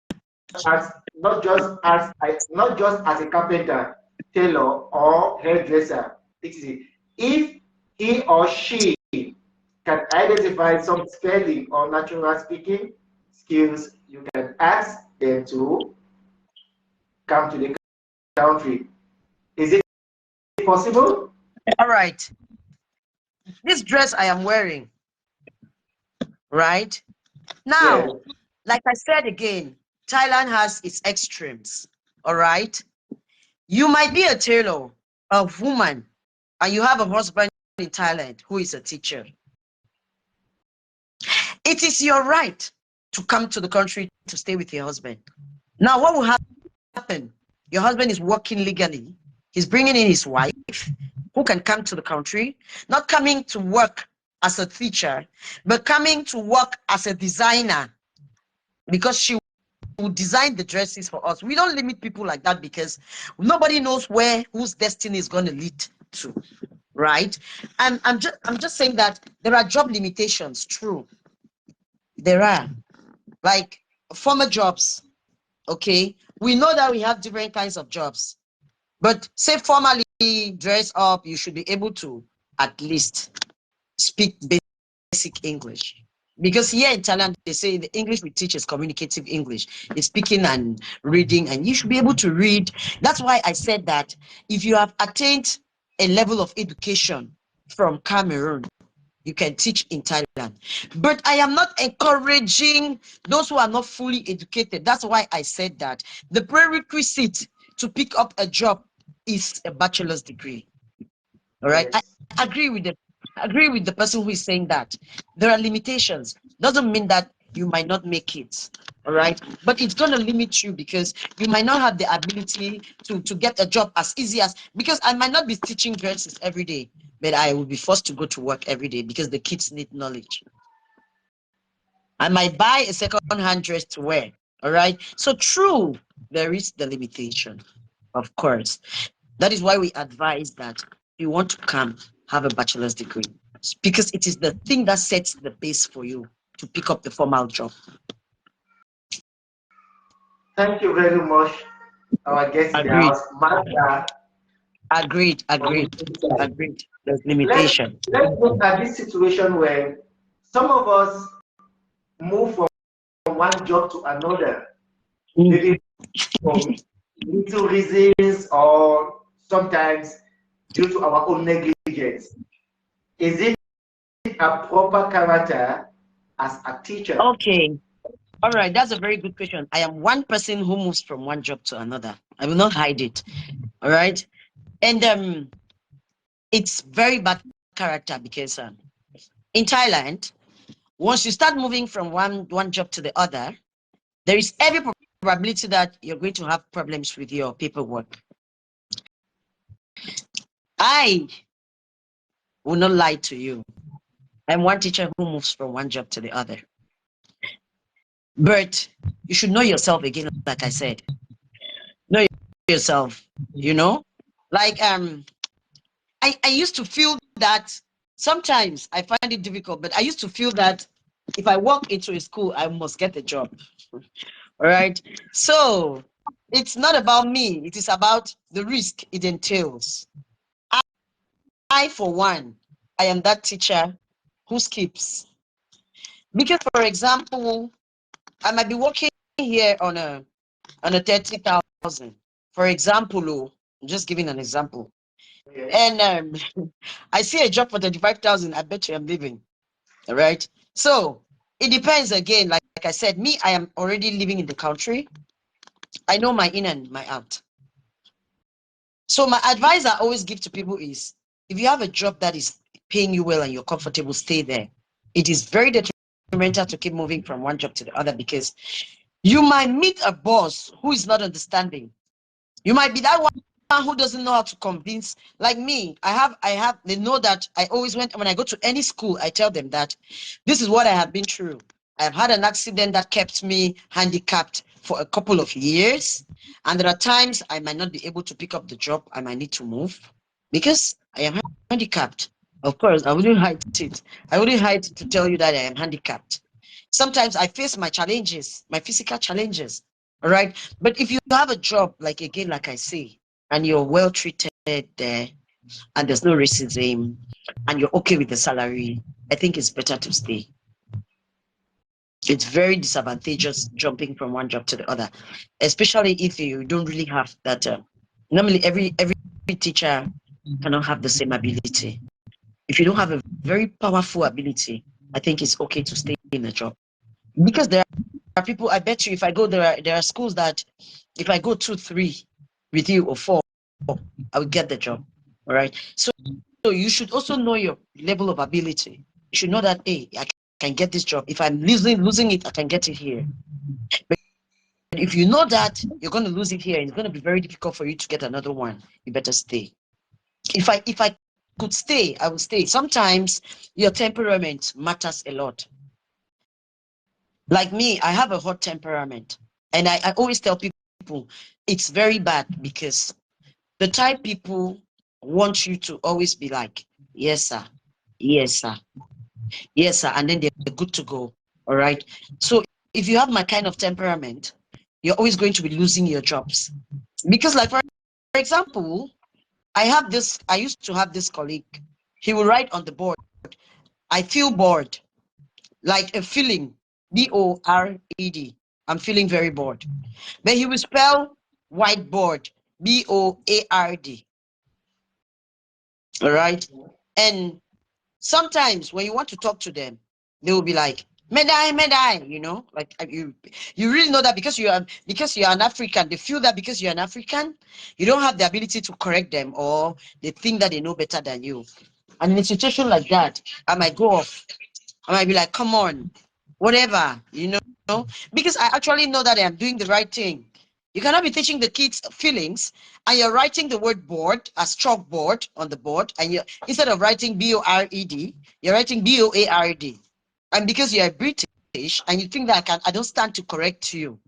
as not just as a carpenter, tailor, or hairdresser. If he or she can identify some spelling or natural speaking skills, you can ask them to come to the country. Is it possible? All right. This dress I am wearing, right? Yes. Now, like I said again, Thailand has its extremes. All right. You might be a tailor, a woman, and you have a husband in Thailand who is a teacher. It is your right to come to the country to stay with your husband. Now, what will happen? Your husband is working legally. He's bringing in his wife who can come to the country, not coming to work as a teacher, but coming to work as a designer because she will design the dresses for us. We don't limit people like that because nobody knows where whose destiny is going to lead to, right? I'm just saying that there are job limitations. True, there are, like former jobs. Okay, we know that we have different kinds of jobs, but say formally dress up, you should be able to at least speak basic English. Because here in Thailand, they say the English we teach is communicative English. It's speaking and reading, and you should be able to read. That's why I said that if you have attained a level of education from Cameroon, you can teach in Thailand. But I am not encouraging those who are not fully educated. That's why I said that the prerequisite to pick up a job is a bachelor's degree. All right. I Yes. agree with the person who is saying that there are limitations. Doesn't mean that you might not make it. All right. But it's gonna limit you because you might not have the ability to get a job as easy as, because I might not be teaching dresses every day, but I will be forced to go to work every day because the kids need knowledge. I might buy a second-hand dress to wear. All right. So true, there is the limitation, of course. That is why we advise that you want to come have a bachelor's degree because it is the thing that sets the base for you to pick up the formal job. Thank you very much, our guest in the Agreed. house, Macla. Agreed. Agreed. Agreed. There's Let's limitation. let's look at this situation where some of us move from one job to another, Mm. maybe for little reasons or sometimes due to our own negligence. Is it a proper character as a teacher? Okay. All right. That's a very good question. I am one person who moves from one job to another. I will not hide it. All right. And it's very bad character because in Thailand, once you start moving from one job to the other, there is every probability that you're going to have problems with your paperwork. I will not lie to you. I'm one teacher who moves from one job to the other. But you should know yourself again, like I said. Know yourself, you know? Like I used to feel that sometimes I find it difficult, but I used to feel that if I walk into a school, I must get a job. All right. So it's not about me, it is about the risk it entails. I, for one, I am that teacher who skips. Because, for example, I might be working here on a 30,000. For example, oh, I'm just giving an example. Yes. And I see a job for 35,000. I bet you I'm leaving. All right. So It depends again. Like I said, me, I am already living in the country. I know my in and my out. So my advice I always give to people is, if you have a job that is paying you well and you're comfortable, stay there. It is very detrimental to keep moving from one job to the other, because you might meet a boss who is not understanding. You might be that one who doesn't know how to convince. Like me, they know that I always when I go to any school, I tell them that this is what I have been through. I've had an accident that kept me handicapped for a couple of years. And there are times I might not be able to pick up the job. I might need to move because I am handicapped. Of course, I wouldn't hide it. I wouldn't hide to tell you that I am handicapped. Sometimes I face my challenges, my physical challenges. All right. But if you have a job, like again, like I say, and you're well treated there, and there's no racism, and you're okay with the salary, I think it's better to stay. It's very disadvantageous jumping from one job to the other, especially if you don't really have that. Normally, every teacher cannot have the same ability. If you don't have a very powerful ability, I think it's okay to stay in a job, because there are people. I bet you, if I go there are schools that if I go 2-3 with you or 4, I will get the job. All right. So you should also know your level of ability. You should know that, hey, I can get this job. If I'm losing it, I can get it here. But if you know that you're going to lose it here, and it's going to be very difficult for you to get another one, you better stay. If I could stay, I would stay. Sometimes your temperament matters a lot. Like me, I have a hot temperament, and I always tell people it's very bad, because the type people want you to always be like, yes, sir, yes, sir, yes, sir, and then they're good to go. All right. So if you have my kind of temperament, you're always going to be losing your jobs. Because, like, for example, I used to have this colleague. He would write on the board, I feel bored, like a feeling, BORED. I'm feeling very bored. But he will spell whiteboard, BOARD. All right. And sometimes when you want to talk to them, they will be like, medai, like you really know that because you're an African, they feel that because you're an African, you don't have the ability to correct them, or they think that they know better than you. And in a situation like that, I might go off. I might be like, come on, whatever, because I actually know that I am doing the right thing. You cannot be teaching the kids feelings and you're writing the word board as chalkboard on the board, and you instead of writing BORED, you're writing BOARD. And because you're British and you think that I don't stand to correct you.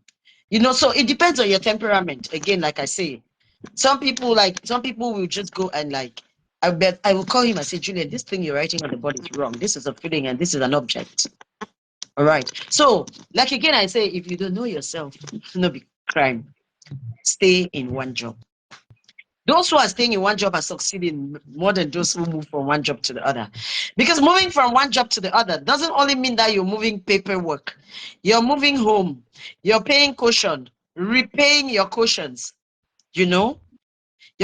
So it depends on your temperament. Again, like I say, some people will just go and like, I will call him and say, Julian, this thing you're writing on the board is wrong. This is a feeling and this is an object. All right. So, like again, I say, if you don't know yourself, no be crime. Stay in one job. Those who are staying in one job are succeeding more than those who move from one job to the other. Because moving from one job to the other doesn't only mean that you're moving paperwork. You're moving home. You're paying caution, repaying your cautions. You're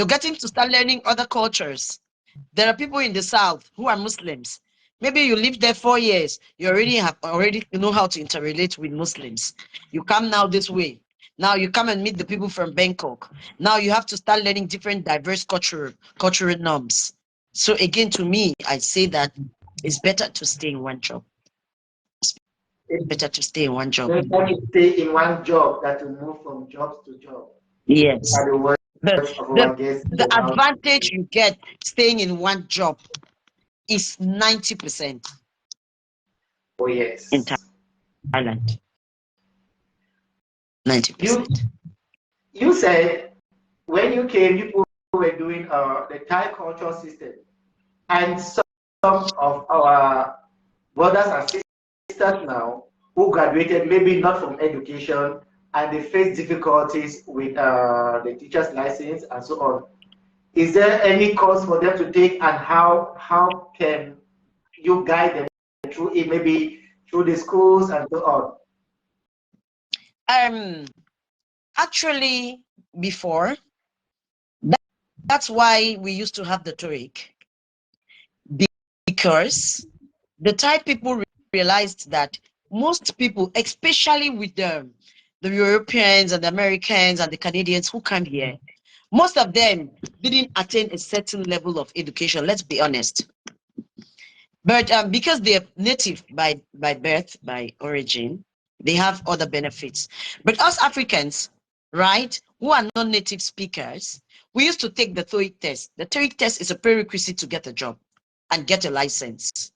getting to start learning other cultures. There are people in the South who are Muslims. Maybe you lived there 4 years. You already know how to interrelate with Muslims. You come now this way. Now you come and meet the people from Bangkok. Now you have to start learning different diverse cultural norms. So again, to me, I say that it's better to stay in one job. It's better to stay in one job. Let me stay in one job than to move from job to job. Yes. Are the words The, of the, our guest the now. advantage you get staying in one job is 90% Oh in yes. Thailand. 90%. You said when you came, you were doing the Thai culture system, and some of our brothers and sisters now who graduated, maybe not from education, and they face difficulties with the teacher's license and so on. Is there any course for them to take, and how can you guide them through it, maybe through the schools and so on? Actually, before, that's why we used to have the TOEIC, because the Thai people realized that most people, especially with the Europeans and the Americans and the Canadians who come here, most of them didn't attain a certain level of education. Let's be honest. But because they're native by birth, by origin, they have other benefits. But us Africans, right, who are non-native speakers, we used to take the TOEIC test. The TOEIC test is a prerequisite to get a job and get a license.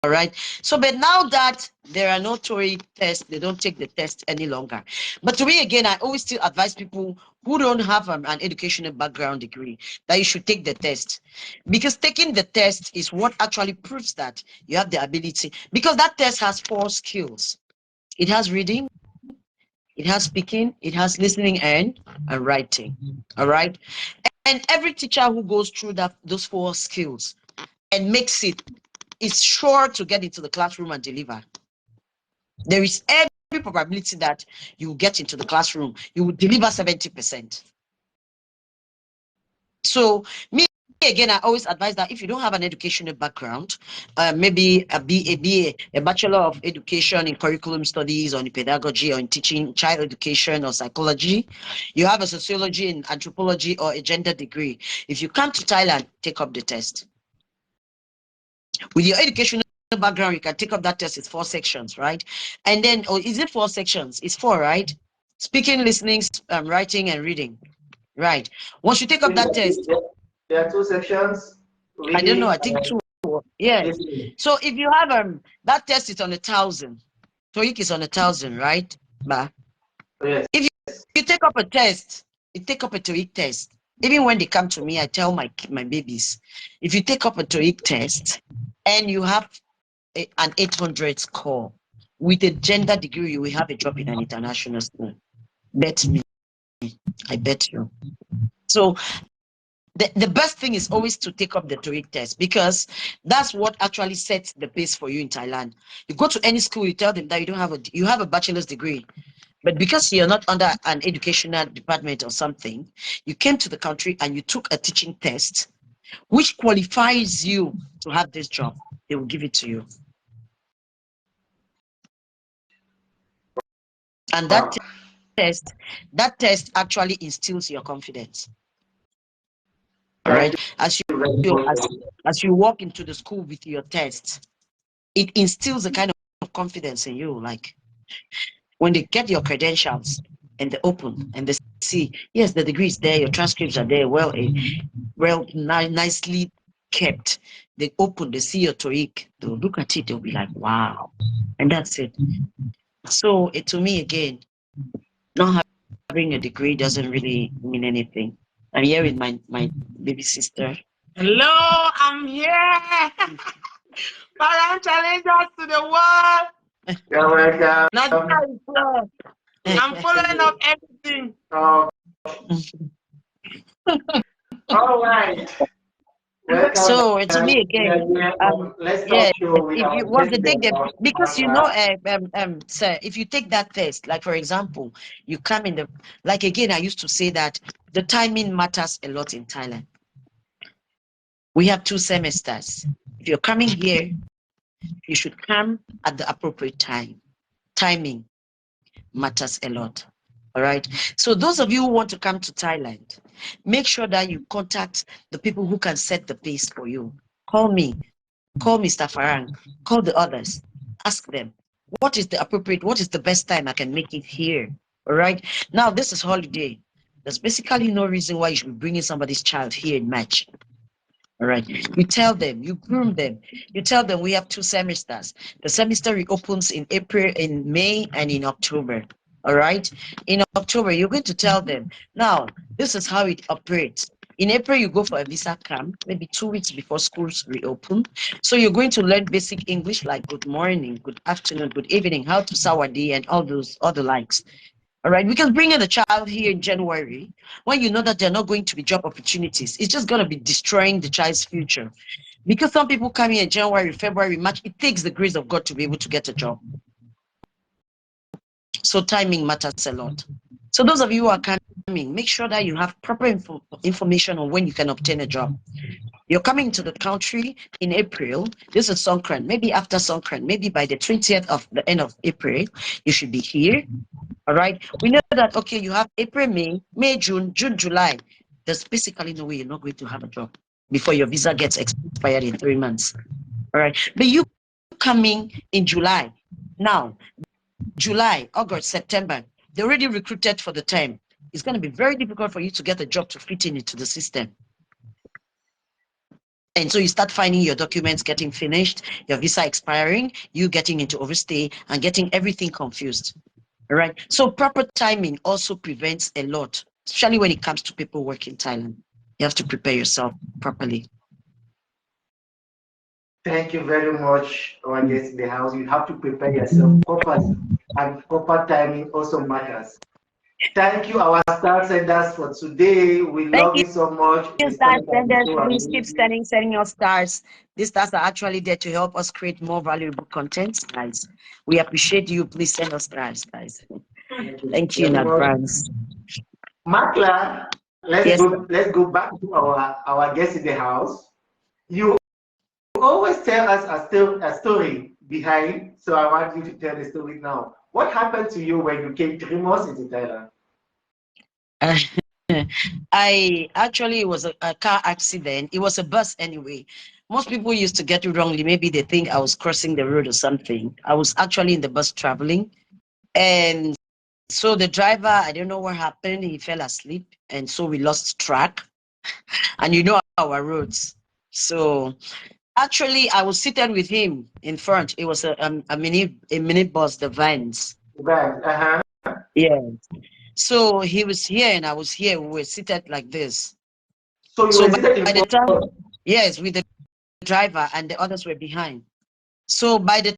All right. So, but now that there are no TOEIC tests, they don't take the test any longer. But to me, again, I always still advise people who don't have an educational background degree that you should take the test, because taking the test is what actually proves that you have the ability. Because that test has 4 skills. It has reading, it has speaking, it has listening and writing. All right. And every teacher who goes through those 4 skills and makes it is sure to get into the classroom and deliver. There is every probability that you will get into the classroom. You will deliver 70%. So me, again, I always advise that if you don't have an educational background, maybe a Bachelor of Education in Curriculum Studies or in Pedagogy or in Teaching Child Education or Psychology, you have a Sociology in Anthropology or a Gender degree. If you come to Thailand, take up the test. With your educational background, you can take up that test. It's 4 sections, right? And then, or is it 4 sections? It's 4, right? Speaking, listening, writing, and reading. Right. Once you take up that test, There are 2 sections, I don't know, reading I think and 2. Yeah. listening. So if you have that test is on 1,000. TOEIC is on 1,000, right? But Yes. if you take up a test, you take up a TOEIC test. Even when they come to me, I tell my babies, if you take up a TOEIC test and you have an 800 score with a gender degree, you will have a job in an international school. Bet me. I bet you. So the best thing is always to take up the TOEIC test, because that's what actually sets the pace for you in Thailand. You go to any school, you tell them that you have a bachelor's degree, but because you're not under an educational department or something, you came to the country and you took a teaching test, which qualifies you to have this job. They will give it to you. And Wow. that test actually instills your confidence. All Thank right. As you very you much. as you walk into the school with your test, it instills a kind of confidence in you. Like when they get your credentials and they open and they see, yes, the degree is there, your transcripts are there, nicely kept. They open, they see your TOEIC, they'll look at it, they'll be like, wow. And that's it. So to me, again, not having a degree doesn't really mean anything. I'm here with my baby sister. Hello, I'm here. Parent challengers to the world. You're welcome. Nigeria is here. I'm following up everything. Oh, all right. Welcome. So to me We are again, here on Let's yeah, Talk Show with if our you was the president, dig them, because you know, Macla. sir, if you take that test, like for example, you come in like again, I used to say that the timing matters a lot in Thailand. We have 2 semesters. If you're coming here, you should come at the appropriate time. Timing matters a lot. All right. So those of you who want to come to Thailand, make sure that you contact the people who can set the pace for you. Call me, call Mr. Farang, call the others, ask them what is the best time I can make it here. All right. Now this is holiday. There's basically no reason why you should be bringing somebody's child here in March. All right. You tell them, you groom them. You tell them we have 2 semesters. The semester reopens in April, in May, and in October. All right. In October, you're going to tell them, now, this is how it operates. In April, you go for a visa camp, maybe 2 weeks before schools reopen. So you're going to learn basic English like good morning, good afternoon, good evening, how to sawadi, and all those other likes. All right, because bringing a child here in January, when you know that they're not going to be job opportunities, it's just going to be destroying the child's future. Because some people come here in January, February, March, it takes the grace of God to be able to get a job. So timing matters a lot. So those of you who are coming, make sure that you have proper information on when you can obtain a job. You're coming to the country in April. This is Songkran. Maybe after Songkran, maybe by the 20th of the end of April, you should be here. All right. We know that, okay, you have April, May, June, July. There's basically no way you're not going to have a job before your visa gets expired in 3 months. All right. But you coming in July. Now, July, August, September, they already recruited for the term. It's going to be very difficult for you to get a job to fit in into the system. And so you start finding your documents getting finished, your visa expiring, you getting into overstay and getting everything confused. All right. So proper timing also prevents a lot, especially when it comes to paperwork in Thailand. You have to prepare yourself properly. Thank you very much, our guest in the house. You have to prepare yourself properly, and proper timing also matters. Thank you, our star senders, for today. We love you so much. Star senders, please keep sending your stars. These stars are actually there to help us create more valuable content, guys. We appreciate you. Please send us stars, guys. Thank you in advance. Macla, let's go back to our guest in the house. You always tell us a story behind, so I want you to tell the story now. What happened to you when you came 3 months into Thailand? I actually, it was a car accident. It was a bus anyway. Most people used to get it wrongly. Maybe they think I was crossing the road or something. I was actually in the bus traveling. And so the driver, I don't know what happened. He fell asleep. And so we lost track. And you know our roads. So actually, I was seated with him in front. It was a mini bus, the vans. Vans, Yeah. So he was here and I was here. We were seated like this. So you were seated in by the front? time, yes, with the driver and the others were behind. So by the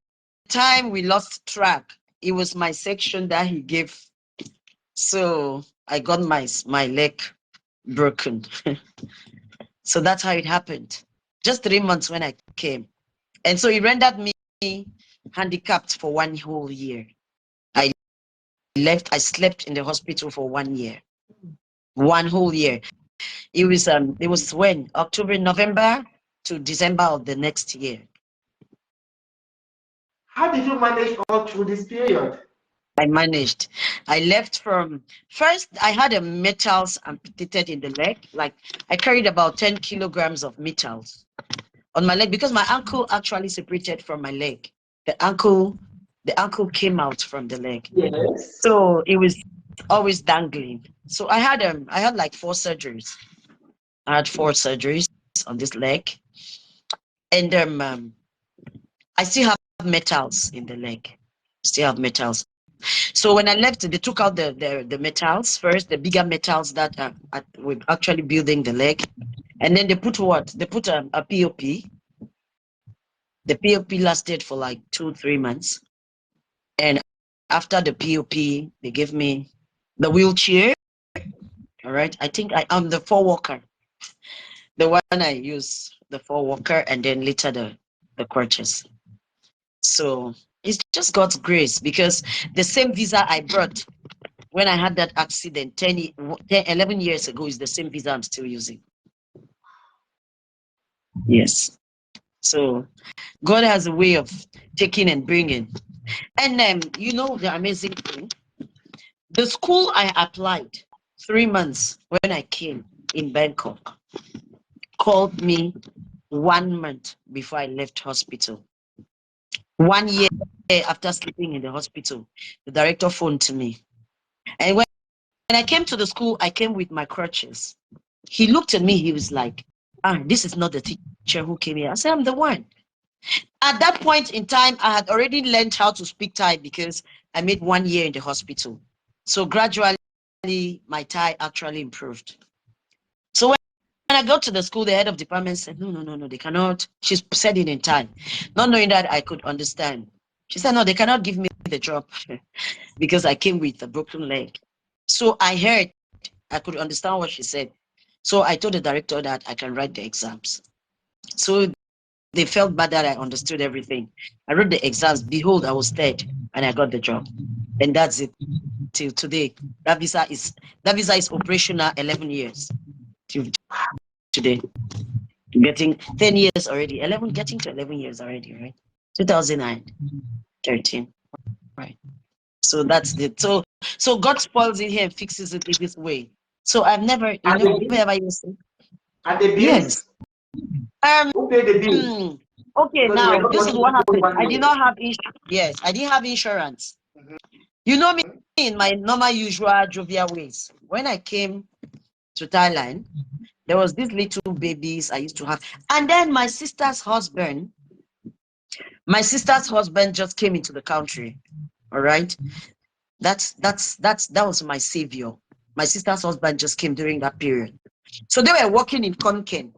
time we lost track, it was my section that he gave. So I got my leg broken. So that's how it happened. Just 3 months when I came. And so he rendered me handicapped for 1 whole year. I slept in the hospital for 1 year. 1 whole year. It was when? October, November to December of the next year. How did you manage all through this period? I managed. I left from first. I had a metals amputated in the leg. Like I carried about 10 kilograms of metals on my leg because my ankle actually separated from my leg. The ankle came out from the leg. Yes. So it was always dangling. So I had like 4 surgeries. I had 4 surgeries on this leg, and I still have metals in the leg. Still have metals. So when I left, they took out the metals first, the bigger metals that were actually building the leg, and then they put what? They put a POP. The POP lasted for like 2-3 months, and after the POP, they gave me the wheelchair. All right, I think I am the 4-walker. The one I use, the 4-walker, and then later the crutches. So it's just God's grace because the same visa I brought when I had that accident 11 years ago is the same visa I'm still using. Yes. So God has a way of taking and bringing. And you know the amazing thing, the school I applied 3 months when I came in Bangkok called me 1 month before I left hospital. 1 year after sleeping in the hospital, the director phoned to me. And when I came to the school, I came with my crutches. He looked at me, he was like, this is not the teacher who came here. I said, I'm the one. At that point in time, I had already learned how to speak Thai because I made 1 year in the hospital. So gradually, my Thai actually improved. So when I got to the school, the head of department said, no, they cannot. She said it in Thai, not knowing that I could understand. She said, no, they cannot give me the job because I came with a broken leg. So I heard, I could understand what she said. So I told the director that I can write the exams. So they felt bad that I understood everything. I wrote the exams. Behold, I was third and I got the job. And that's it till today. That visa is operational 11 years till today. Getting 10 years already. 11, getting to 11 years already, right? 2013. Right. So that's it. So God spoils it here and fixes it in this way. So I've never, ever used it. And the Yes. bills? Who paid the bill? Okay, Because we are now not this is working what for happened. 1 I did year. not have insurance. Yes, I didn't have insurance. You know me in my normal, usual, jovial ways. When I came to Thailand, there was these little babies I used to have. And then my sister's husband just came into the country. All right. That was my savior. My sister's husband just came during that period. So they were working in Konken.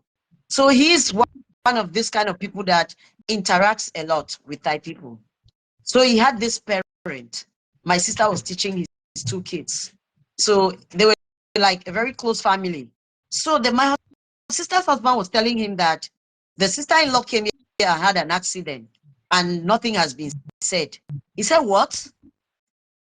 So he's one of this kind of people that interacts a lot with Thai people. So he had this parent. My sister was teaching his two kids. So they were like a very close family. So my sister's husband was telling him that the sister-in-law came here and had an accident and nothing has been said. He said, what?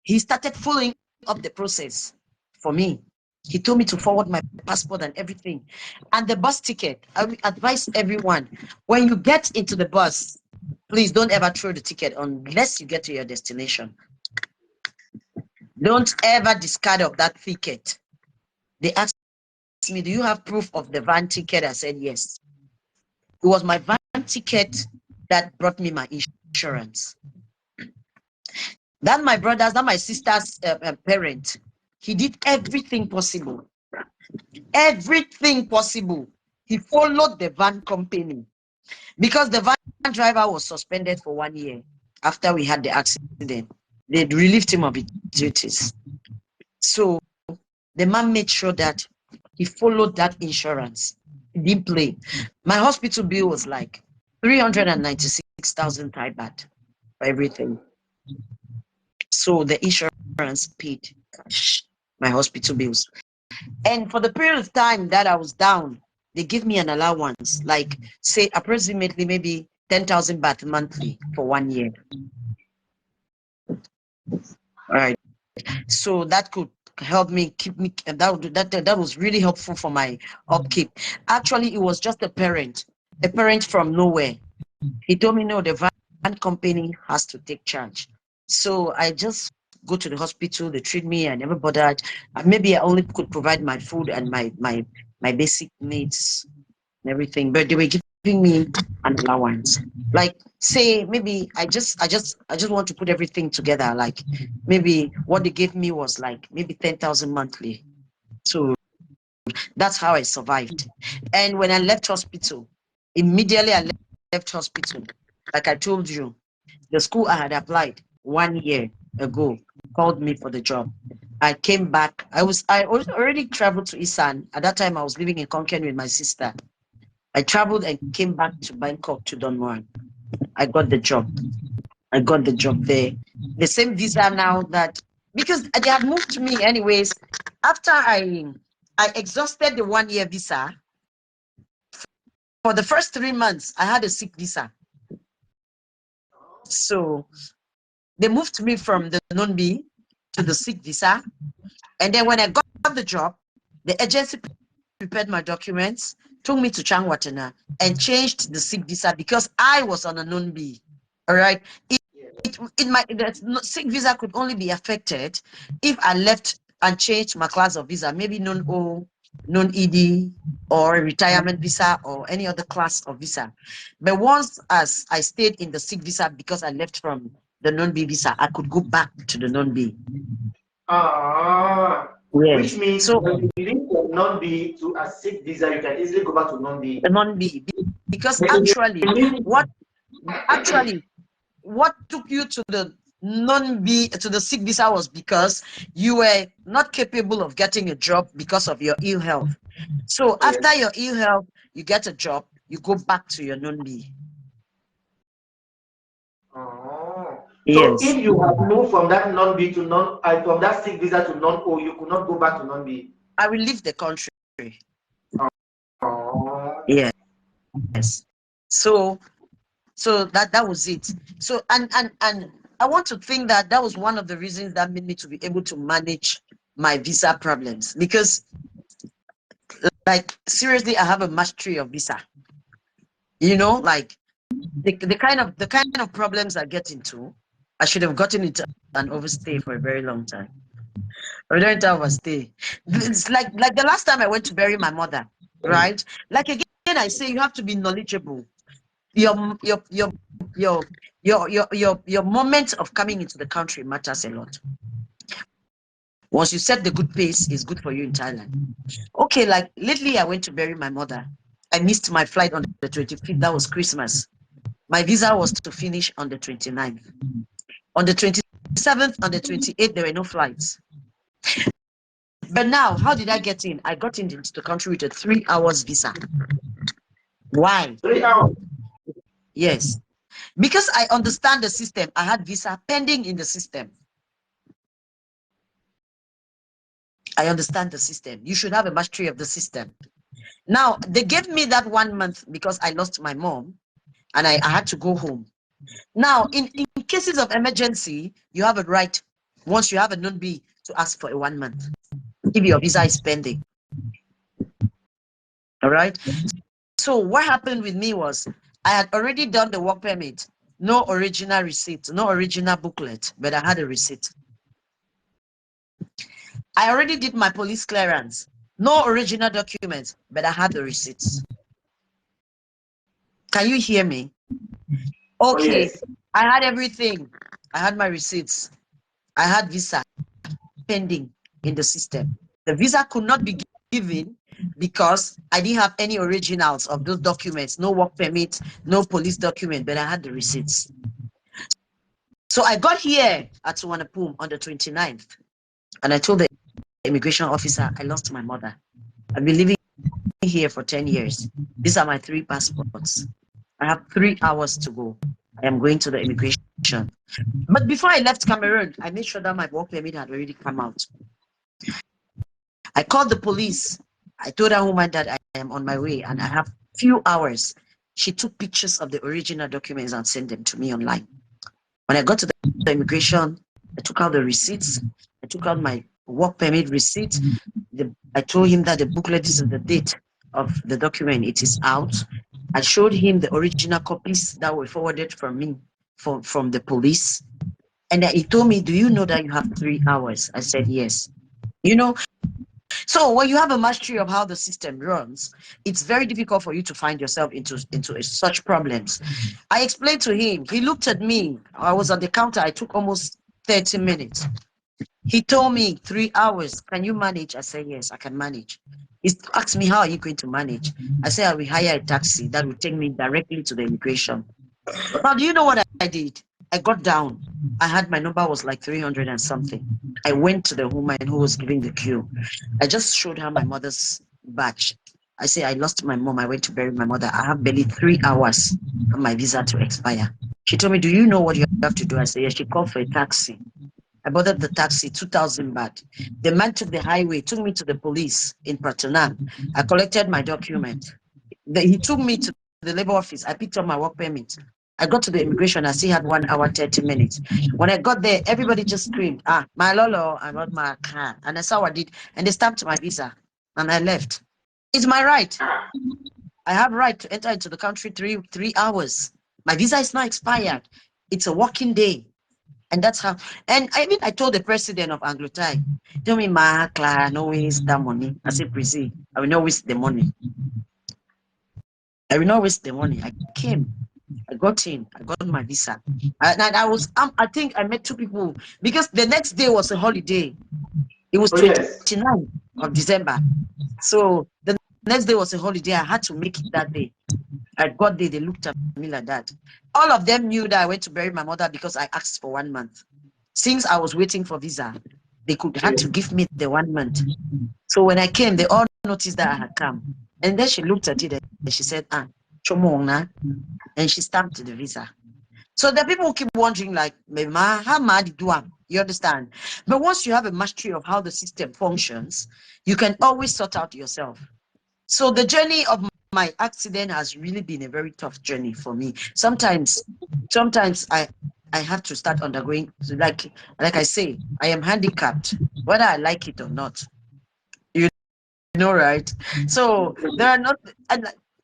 He started following up the process for me. He told me to forward my passport and everything. And the bus ticket, I will advise everyone, when you get into the bus, please don't ever throw the ticket unless you get to your destination. Don't ever discard of that ticket. They asked me, do you have proof of the van ticket? I said, yes. It was my van ticket that brought me my insurance. That my sister's parent, he did everything possible. Everything possible. He followed the van company because the van driver was suspended for 1 year after we had the accident. They relieved him of his duties. So the man made sure that he followed that insurance. He didn't play. My hospital bill was like 396,000 Thai baht for everything. So the insurance paid cash my hospital bills. And for the period of time that I was down, they give me an allowance, like say approximately maybe 10,000 baht monthly for 1 year. All right. So that could help me keep me, and that was really helpful for my upkeep. Actually, it was just a parent from nowhere. He told me, no, the van company has to take charge. So I just go to the hospital, they treat me, I never bothered. Maybe I only could provide my food and my basic needs and everything, but they were giving me an allowance. Like say maybe I just want to put everything together. Like maybe what they gave me was like maybe 10,000 monthly. So that's how I survived. And when I left hospital, immediately I left hospital, like I told you, the school I had applied 1 year ago called me for the job. I came back. I already traveled to Isan. At that time, I was living in Konkan with my sister. I traveled and came back to Bangkok to Don Muan. I got the job. I got the job there. The same visa now that, because they had moved me anyways. After I exhausted the 1 year visa, for the first 3 months, I had a sick visa. So they moved me from the non-B to the sick visa. And then when I got the job, the agency prepared my documents, took me to Changwatana and changed the sick visa because I was on a non-B. All right. The sick visa could only be affected if I left and changed my class of visa, maybe non-O, non-ED, or retirement visa, or any other class of visa. But once as I stayed in the sick visa because I left from the non-B visa, I could go back to the non-B. Which means so, when you leave from non-B to a sick visa, you can easily go back to non-B. Non-B, because actually, what took you to the non-B to the sick visa was because you were not capable of getting a job because of your ill health. So after your ill health, you get a job, you go back to your non-B. So if you have moved from that non-B to from that sick visa to non-O, you could not go back to non-B. I will leave the country. Yes. So that was it. So and I want to think that was one of the reasons that made me to be able to manage my visa problems, because like seriously, I have a mastery of visa. You know, like the kind of problems I get into, I should have gotten into an overstay for a very long time. I don't overstay. It's like the last time I went to bury my mother, right? Like again, I say you have to be knowledgeable. Your your moment of coming into the country matters a lot. Once you set the good pace, it's good for you in Thailand. Okay, like lately I went to bury my mother. I missed my flight on the 25th. That was Christmas. My visa was to finish on the 29th. On the 27th, on the 28th, there were no flights. But now, how did I get in? I got into the country with a 3 hours visa. Why? 3 hours. Yes. Because I understand the system. I had visa pending in the system. I understand the system. You should have a mastery of the system. Now, they gave me that 1 month because I lost my mom and I had to go home. Now, in cases of emergency, you have a right, once you have a non-B, to ask for a 1 month if your visa is pending. All right. So what happened with me was I had already done the work permit, no original receipt, no original booklet, but I had a receipt. I already did my police clearance, no original documents, but I had the receipts. Can you hear me? Okay, yes. I had everything. I had my receipts. I had visa pending in the system. The visa could not be given because I didn't have any originals of those documents, no work permit, no police document, but I had the receipts. So I got here at Suvarnabhumi on the 29th, and I told the immigration officer, I lost my mother. I've been living here for 10 years. These are my 3 passports. I have 3 hours to go. I am going to the immigration. But before I left Cameroon, I made sure that my work permit had already come out. I called the police. I told that woman that I am on my way and I have few hours. She took pictures of the original documents and sent them to me online. When I got to the immigration, I took out the receipts. I took out my work permit receipt. I told him that the booklet, this is the date of the document, it is out. I showed him the original copies that were forwarded from me, from the police. And he told me, do you know that you have 3 hours? I said, yes. You know, so when you have a mastery of how the system runs, it's very difficult for you to find yourself into such problems. I explained to him. He looked at me. I was on the counter. I took almost 30 minutes. He told me 3 hours. Can you manage? I said, yes, I can manage. He asked me, how are you going to manage? I said, I will hire a taxi that will take me directly to the immigration. Now, do you know what I did? I got down. I had my number was like 300 and something. I went to the woman who was giving the queue. I just showed her my mother's badge. I say, I lost my mom. I went to bury my mother. I have barely 3 hours for my visa to expire. She told me, do you know what you have to do? I said, yes. She called for a taxi. I boarded the taxi, 2,000 baht. The man took the highway, took me to the police in Pratunam. I collected my document. He took me to the labor office. I picked up my work permit. I got to the immigration. I still had 1 hour, 30 minutes. When I got there, everybody just screamed, my lolo, I got my car. And that's how I did. And they stamped my visa. And I left. It's my right. I have right to enter into the country 3 hours. My visa is not expired. It's a working day. And that's how, and I told the president of Anglo-Thai, tell me, Macla, no waste that money. I said, Prissy, I will not waste the money. I will not waste the money. I came, I got in, I got my visa. And I was, I think I met 2 people because the next day was a holiday. It was 29th of December. So the next day was a holiday. I had to make it that day. I got there, they looked at me like that. All of them knew that I went to bury my mother because I asked for 1 month. Since I was waiting for visa, they had to give me the 1 month. So when I came, they all noticed that I had come. And then she looked at it and she said, Chomona. And she stamped the visa. So the people keep wondering, like, how mad do I? You understand? But once you have a mastery of how the system functions, you can always sort out yourself. So the journey of my accident has really been a very tough journey for me. Sometimes I have to start undergoing, like I say, I am handicapped, whether I like it or not. You know, right? So there are not,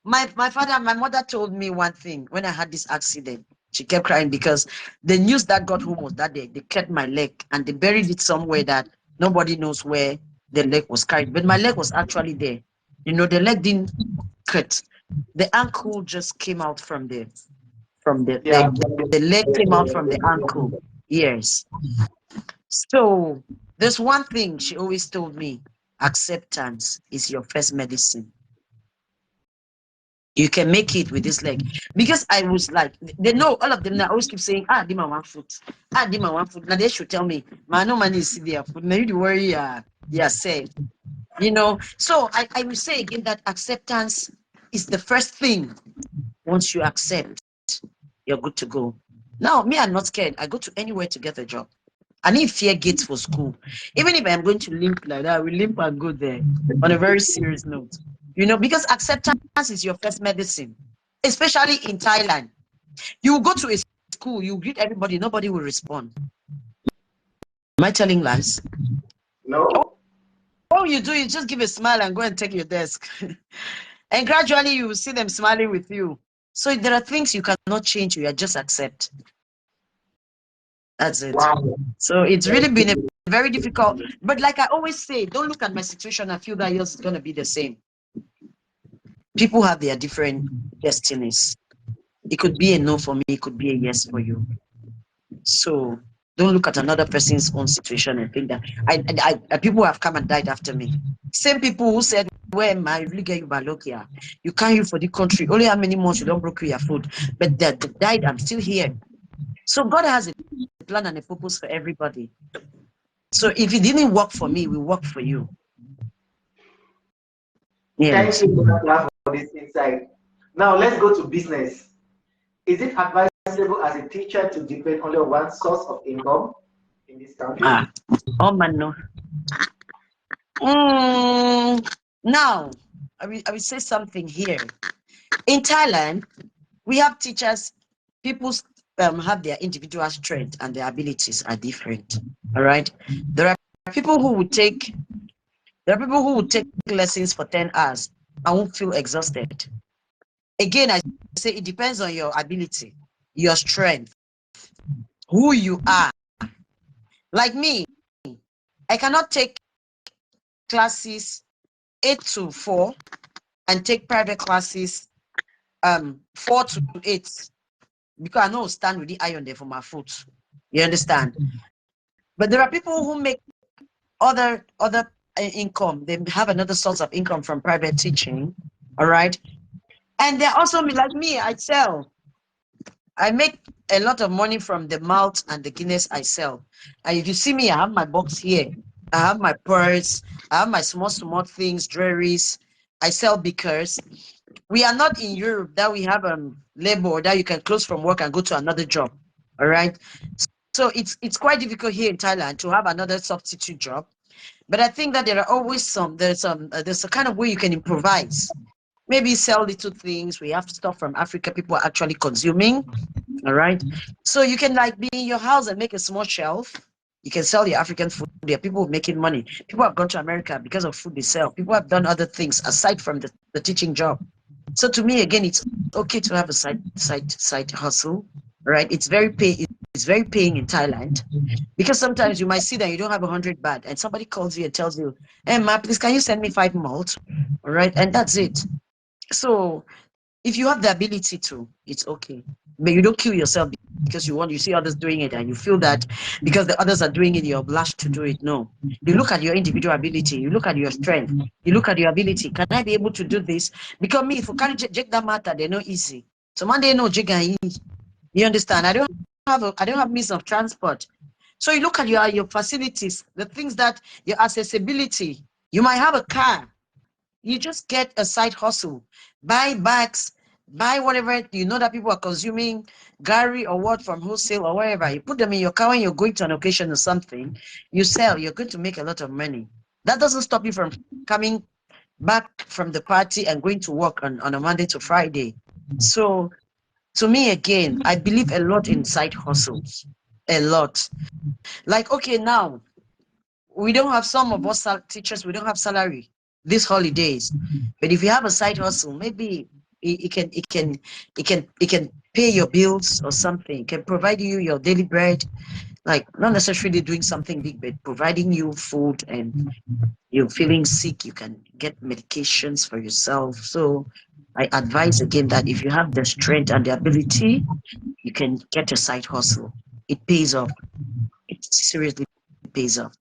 My mother told me one thing when I had this accident. She kept crying because the news that got home was that they cut my leg and they buried it somewhere that nobody knows where the leg was carried. But my leg was actually there. You know, the leg didn't cut. The ankle just came out from the Yeah. leg. The leg came out from the ankle. Yes. So there's one thing she always told me: acceptance is your first medicine. You can make it with this leg. Because I was like, they know, all of them now always keep saying, Dima 1 foot. Dima 1 foot. Now they should tell me, man, no money is their foot. Now you worry, yeah, say. You know, so I will say again that acceptance is the first thing. Once you accept, you're good to go. Now, me, I'm not scared. I go to anywhere to get a job. I need fear gates for school. Even if I'm going to limp like that, I will limp and go there on a very serious note. You know, because acceptance is your first medicine, especially in Thailand. You go to a school, you greet everybody, nobody will respond. Am I telling lies? No. All you do is just give a smile and go and take your desk. And gradually you will see them smiling with you. So there are things you cannot change, you just accept. That's it. Wow. So it's really been a very difficult, but like I always say, don't look at my situation and feel that yours is going to be the same. People have their different destinies. It could be a no for me, it could be a yes for you. So don't look at another person's own situation and think that people have come and died after me. Same people who said, where am I? Really get you by luck here. You can't you for the country. Only how many months you don't broke your food. But they died, I'm still here. So God has a plan and a purpose for everybody. So if it didn't work for me, it will work for you. Thank you for this insight. Now let's go to business. Is it advisable as a teacher to depend only on one source of income in this country? Oh man, no. Now, I will say something here. In Thailand, we have teachers. People have their individual strength and their abilities are different. All right. There are people who would take lessons for 10 hours and won't feel exhausted. Again, I say it depends on your ability, your strength, who you are. Like me, I cannot take classes 8 to 4 and take private classes 4 to 8 because I know stand with the iron there for my foot. You understand? But there are people who make other income. They have another source of income from private teaching. All right. And they're also like me, I sell. I make a lot of money from the malt and the Guinness I sell. And if you see me, I have my box here. I have my purse. I have my small things, jewelries. I sell because we are not in Europe that we have labor that you can close from work and go to another job. All right. So it's quite difficult here in Thailand to have another substitute job. But I think that there are always there's a kind of way you can improvise. Maybe sell little things. We have stuff from Africa people are actually consuming. All right. So you can like be in your house and make a small shelf. You can sell your African food. There are people making money. People have gone to America because of food they sell. People have done other things aside from the teaching job. So to me, again, it's okay to have a side hustle. Right. It's very paying in Thailand. Because sometimes you might see that you don't have 100 baht and somebody calls you and tells you, hey, ma, please, can you send me 5 malt? All right. And that's it. So if you have the ability to, it's okay. But you don't kill yourself because you see others doing it and you feel that because the others are doing it, you're obliged to do it. No. You look at your individual ability. You look at your strength. You look at your ability. Can I be able to do this? Because me, if you can't check that matter, they're not easy. So one day, no, you understand? I don't have means of transport. So you look at your facilities, the things that your accessibility. You might have a car. You just get a side hustle, buy bags, buy whatever you know that people are consuming, gari or what from wholesale or wherever. You put them in your car when you're going to an occasion or something. You sell. You're going to make a lot of money. That doesn't stop you from coming back from the party and going to work on a Monday to Friday. So to me, again, I believe a lot in side hustles. A lot. Like, okay, now we don't have some of us teachers, we don't have salary these holidays. But if you have a side hustle, maybe it can pay your bills or something. It can provide you your daily bread, like not necessarily doing something big, but providing you food, and you're feeling sick, you can get medications for yourself. So I advise again that if you have the strength and the ability, you can get a side hustle. It pays off. It seriously pays off.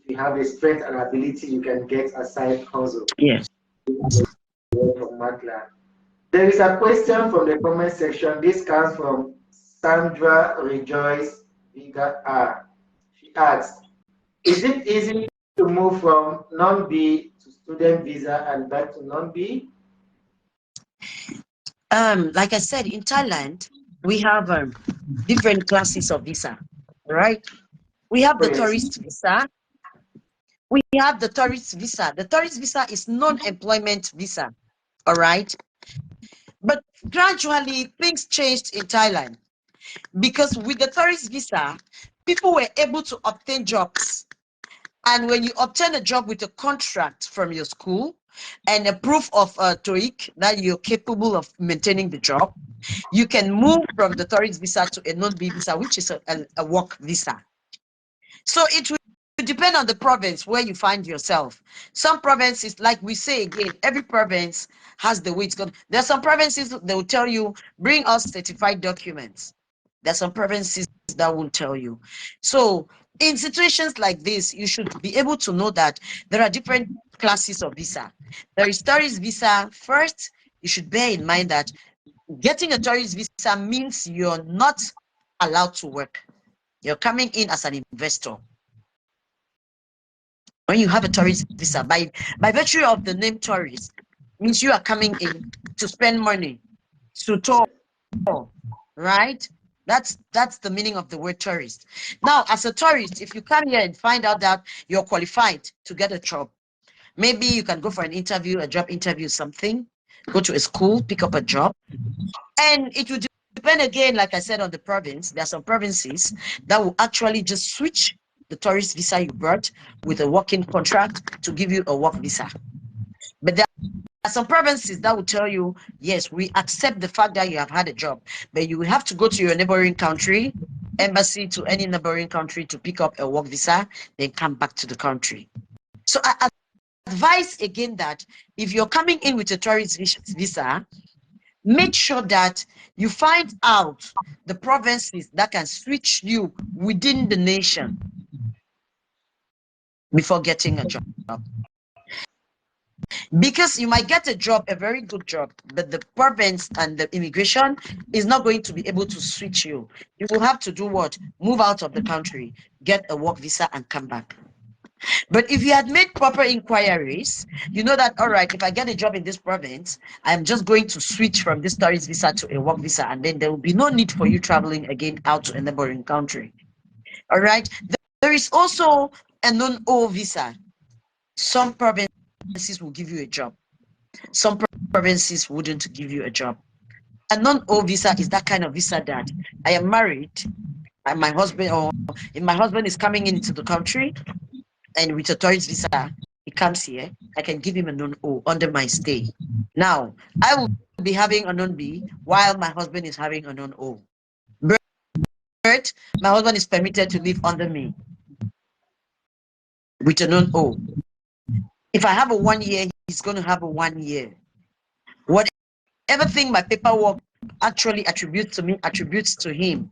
If you have the strength and ability, you can get a side hustle. Yes. From Macla. There is a question from the comment section. This comes from Sandra Rejoice Viga R. She asks, is it easy to move from non-B to student visa and back to non-B? Like I said, in Thailand, we have different classes of visa, right? We have the tourist visa. We have the tourist visa. The tourist visa is non-employment visa, all right? But gradually, things changed in Thailand because with the tourist visa, people were able to obtain jobs. And when you obtain a job with a contract from your school and a proof of TOEIC that you're capable of maintaining the job, you can move from the tourist visa to a non-B visa, which is a work visa. So it will depend on the province where you find yourself. Some provinces, like we say again, every province has the way it's going. There are some provinces that will tell you, bring us certified documents. There are some provinces that won't tell you. So in situations like this, you should be able to know that there are different classes of visa. There is tourist visa. First, you should bear in mind that getting a tourist visa means you're not allowed to work. You're coming in as an investor. When you have a tourist visa, by virtue of the name tourist, means you are coming in to spend money, to tour, right? That's the meaning of the word tourist. Now, as a tourist, if you come here and find out that you're qualified to get a job, maybe you can go for an interview, a job interview, something, go to a school, pick up a job, and it will depend again, like I said, on the province. There are some provinces that will actually just switch the tourist visa you brought with a working contract to give you a work visa. But there are some provinces that will tell you, yes, we accept the fact that you have had a job, but you will have to go to your neighboring country, embassy to any neighboring country to pick up a work visa, then come back to the country. So I advise again that if you're coming in with a tourist visa, make sure that you find out the provinces that can switch you within the nation before getting a job. Because you might get a job, a very good job, but the province and the immigration is not going to be able to switch you. You will have to do what? Move out of the country, get a work visa and come back. But if you had made proper inquiries, you know that, all right, if I get a job in this province, I'm just going to switch from this tourist visa to a work visa, and then there will be no need for you traveling again out to a neighboring country. All right. There is also a non-O visa. Some provinces will give you a job. Some provinces wouldn't give you a job. A non-O visa is that kind of visa that I am married, and my husband, or if my husband is coming into the country, and with a tourist visa, he comes here, I can give him a non-O under my stay. Now, I will be having a non-B while my husband is having a non-O. But my husband is permitted to live under me with a non-O. If I have a 1 year, he's going to have a 1 year. Whatever thing my paperwork actually attributes to me, attributes to him.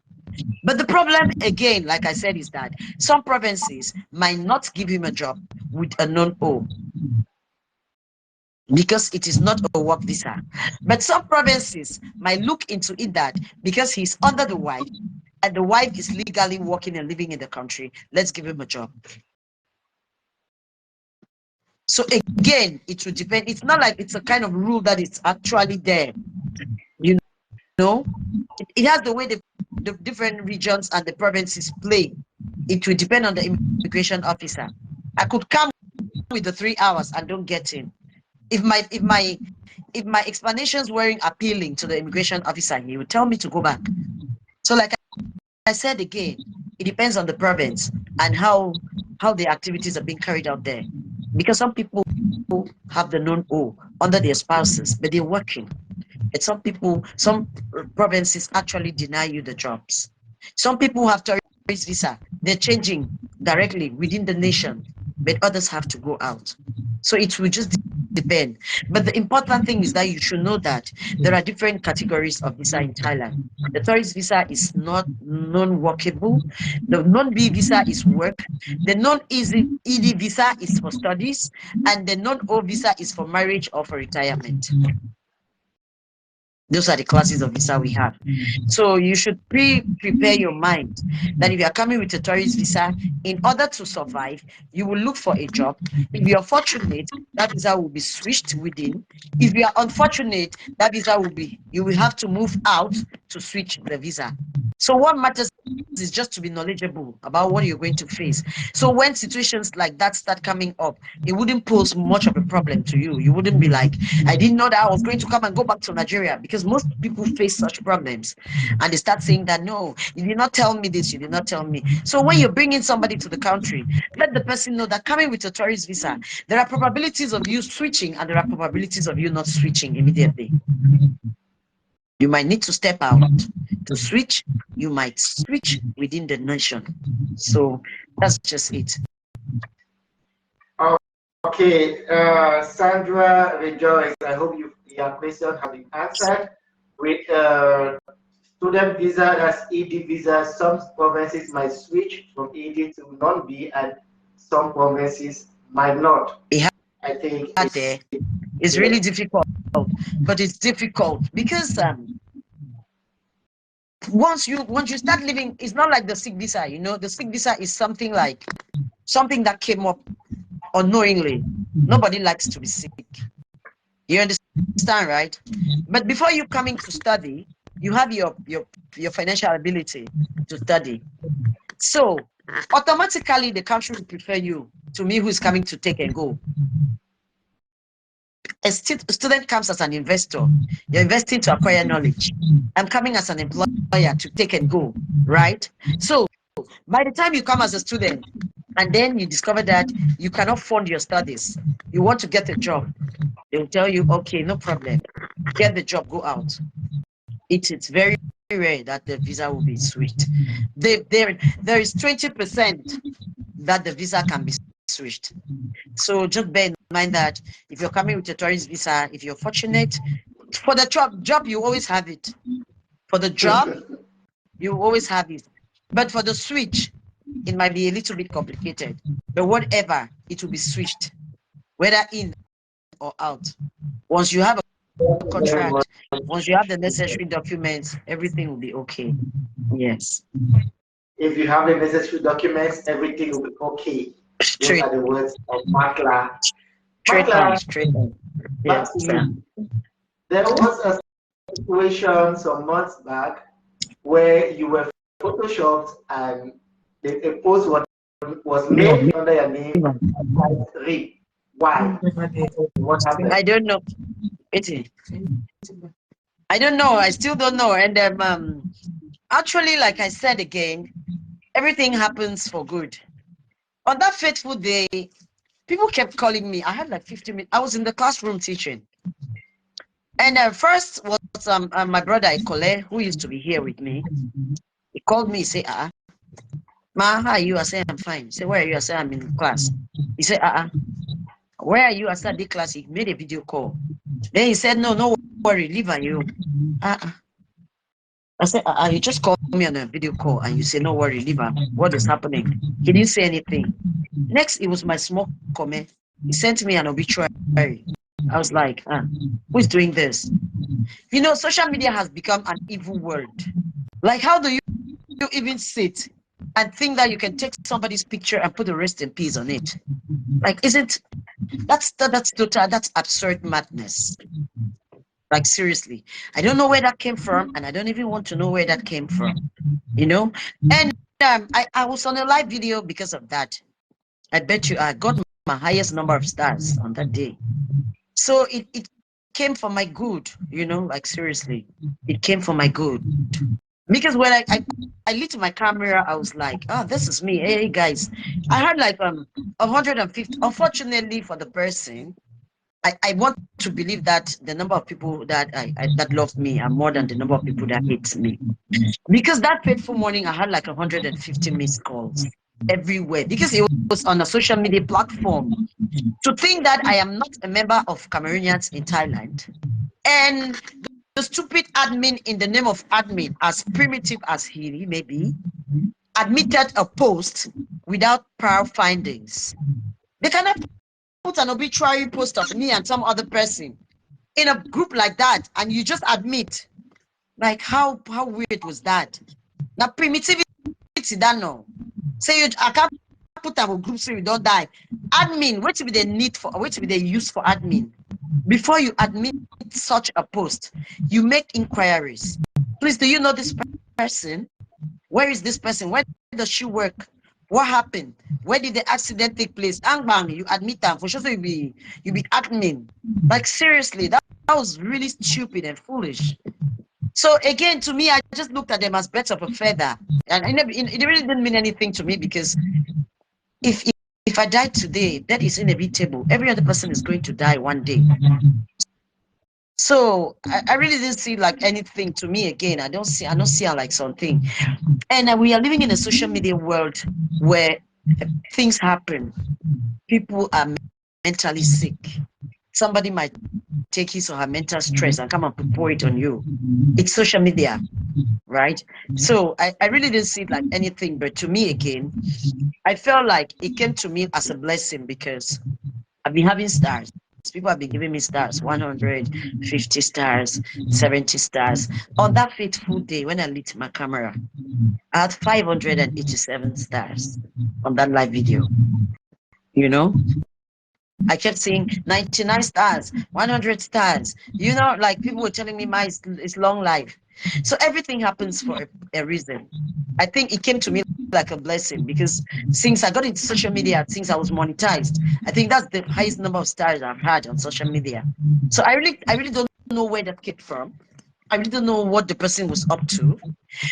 But the problem, again, like I said, is that some provinces might not give him a job with a non-O because it is not a work visa. But some provinces might look into it that because he's under the wife and the wife is legally working and living in the country, let's give him a job. So again, it will depend. It's not like it's a kind of rule that is actually there. You know, it has the way the different regions and the provinces play. It will depend on the immigration officer. I could come with the 3 hours and don't get in. If my explanations weren't appealing to the immigration officer, he would tell me to go back. So like I said again, it depends on the province and how the activities are being carried out there. Because some people have the non-O under their spouses, but they're working. But some provinces actually deny you the jobs. Some people have tourist visa. They're changing directly within the nation, but others have to go out. So it will just depend. But the important thing is that you should know that there are different categories of visa in Thailand. The tourist visa is not non-workable. The non-B visa is work. The non-easy ED visa is for studies, and the non-O visa is for marriage or for retirement. Those are the classes of visa we have. So you should prepare your mind that if you are coming with a tourist visa, in order to survive, you will look for a job. If you are fortunate, that visa will be switched within. If you are unfortunate, that visa you will have to move out to switch the visa. So what matters is just to be knowledgeable about what you're going to face. So when situations like that start coming up, it wouldn't pose much of a problem to you. You wouldn't be like, I didn't know that I was going to come and go back to Nigeria, because most people face such problems and they start saying that, no, you did not tell me this, you did not tell me. So when you're bringing somebody to the country, let the person know that coming with a tourist visa, there are probabilities of you switching and there are probabilities of you not switching immediately. You might need to step out to switch. You might switch within the nation. So that's just it. Okay, Sandra Rejoice, I hope your question has been answered. With student visa, that's ED visa, some provinces might switch from ED to non-B and some provinces might not. I think it's really difficult, but it's difficult because once you start living, it's not like the sick visa. The sick visa is something that came up unknowingly. Nobody likes to be sick. You understand, right? But before you coming to study, you have your financial ability to study. So automatically the country will prefer you to me, who is coming to take and go. A student comes as an investor. You're investing to acquire knowledge. I'm coming as an employer to take and go, right? So by the time you come as a student and then you discover that you cannot fund your studies, you want to get a job, they'll tell you, okay, no problem, get the job, go out. It's very rare that the visa will be switched. There is 20% that the visa can be switched. So just bear in mind that if you're coming with a tourist visa, if you're fortunate, for the job you always have it. For the job, you always have it. But for the switch, it might be a little bit complicated. But whatever, it will be switched, whether in or out. Once you have a contract, once you have the necessary documents, everything will be okay. Yes. If you have the necessary documents, everything will be okay. Those are the words of Macla. Macla, back to you. There was a situation some months back where you were photoshopped and a post was made under your name. Why? What happened? I don't know. I don't know. I still don't know. And actually, like I said again, everything happens for good. On that fateful day, people kept calling me. I had like 50 minutes. I was in the classroom teaching. And first was my brother Ikole, who used to be here with me. He called me, he said, Ma, how are you? I said, I'm fine. He said, where are you? I said, I'm in class. He said, where are you? I said, the class. He made a video call. Then he said, no worry, leave on you. I said, you just called me on a video call and you say, no worry, leave on. What is happening? He didn't say anything. Next, it was my small comment. He sent me an obituary. I was like, who is doing this? Social media has become an evil word. Like, how do you even sit and think that you can take somebody's picture and put a rest in peace on it? Like, that's total, that's absurd madness. Like, seriously, I don't know where that came from, and I don't even want to know where that came from, And I was on a live video because of that. I bet you I got my highest number of stars on that day. So it came for my good, like, seriously, it came for my good. Because when I lit my camera, I was like, oh, this is me. Hey, guys, I had like 150. Unfortunately for the person, I want to believe that the number of people that that love me are more than the number of people that hate me. Because that fateful morning, I had like 150 missed calls everywhere because it was on a social media platform. To think that I am not a member of Cameroonians in Thailand, and the stupid admin, in the name of admin, as primitive as he may be, admitted a post without prior findings. They cannot put an obituary post of me and some other person in a group like that, and you just admit. Like, how weird was that? Now, primitivity, that no. Say you, I can't put a group so you don't die. Admin, what will be the need for, what will be the use for admin? Before you admit such a post, you make inquiries. Please, do you know this person? Where is this person? Where does she work? What happened? Where did the accident take place? And bang, you admit that for sure. So you be admin. Like, seriously, that was really stupid and foolish. So again, to me, I just looked at them as birds of a feather, and it really didn't mean anything to me because if I die today, that is inevitable. Every other person is going to die one day. So I really didn't see like anything to me. Again, I don't see like something. And we are living in a social media world where things happen. People are mentally sick. Somebody might take his or her mental stress and come and pour it on you. It's social media, right? So I really didn't see it like anything. But to me, again, I felt like it came to me as a blessing because I've been having stars. People have been giving me stars, 150 stars, 70 stars. On that fateful day when I lit my camera, I had 587 stars on that live video. You know, I kept saying 99 stars, 100 stars. You know, like people were telling me my is long life. So everything happens for a reason. I think it came to me like a blessing because since I got into social media, since I was monetized, I think that's the highest number of stars I've had on social media. So I really don't know where that came from. I really don't know what the person was up to.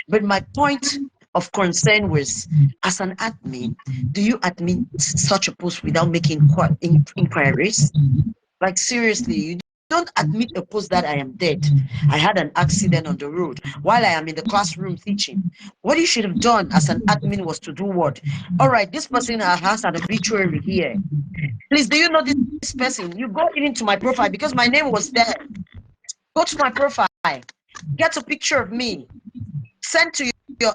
But my point of concern was, as an admin, do you admit such a post without making inquiries? Like, seriously, you don't admit a post that I am dead. I had an accident on the road while I am in the classroom teaching. What you should have done as an admin was to do what? All right, this person has an obituary here. Please, do you know this person? You go into my profile because my name was there. Go to my profile, get a picture of me, send to your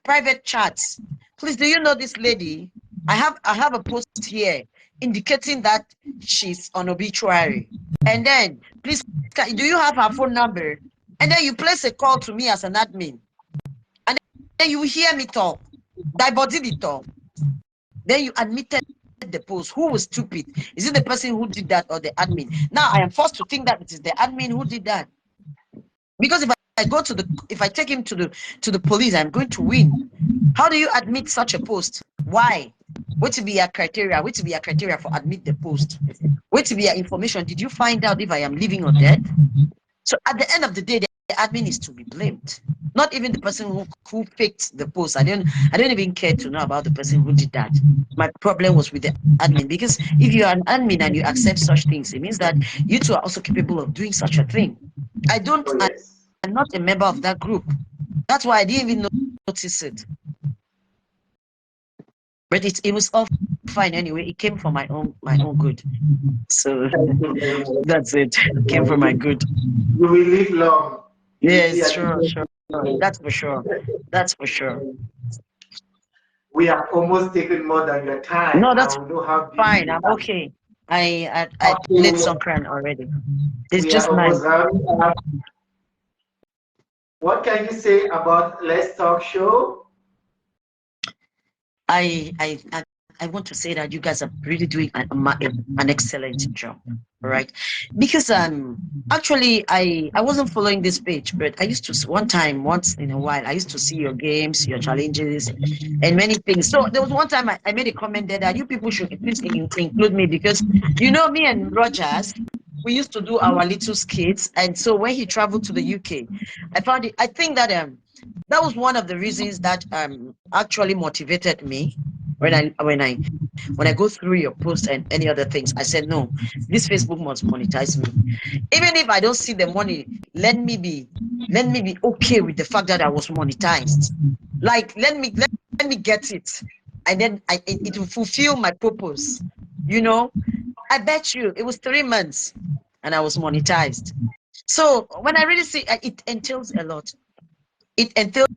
private chats. Please, do you know this lady? I have a post here indicating that she's on obituary. And then, please, do you have her phone number? And then you place a call to me as an admin. And then you hear me talk. Talk. Then you admitted the post. Who was stupid? Is it the person who did that or the admin? Now I am forced to think that it is the admin who did that. Because if I take him to the police, I'm going to win. How do you admit such a post? Why? What to be your criteria? What to be your criteria for admit the post? What to be your information? Did you find out if I am living or dead? So at the end of the day, the admin is to be blamed, not even the person who faked the post. I don't even care to know about the person who did that. My problem was with the admin, because if you are an admin and you accept such things, it means that you two are also capable of doing such a thing. I'm not a member of that group. That's why I didn't even notice it. But it was all fine anyway. It came from my own good. So that's it. It came from my good. You will live long. Yes, sure. That's for sure. That's for sure. We have almost taken more than your time. No, that's fine. I'm okay. I played Songkran already. It's just nice. What can you say about Let's Talk Show? I want to say that you guys are really doing an excellent job, right? Because actually I wasn't following this page, but I used to once in a while I used to see your games, your challenges, and many things. So there was one time I made a comment there that you people should please include me, because you know me and Rogers, we used to do our little skits, and so when he traveled to the UK, I think that that was one of the reasons that actually motivated me When I go through your post and any other things, I said, no, this Facebook must monetize me. Even if I don't see the money, let me be okay with the fact that I was monetized. Like, let me get it. And then it will fulfill my purpose. You know, I bet you it was 3 months and I was monetized. So when I really see it entails a lot. It entails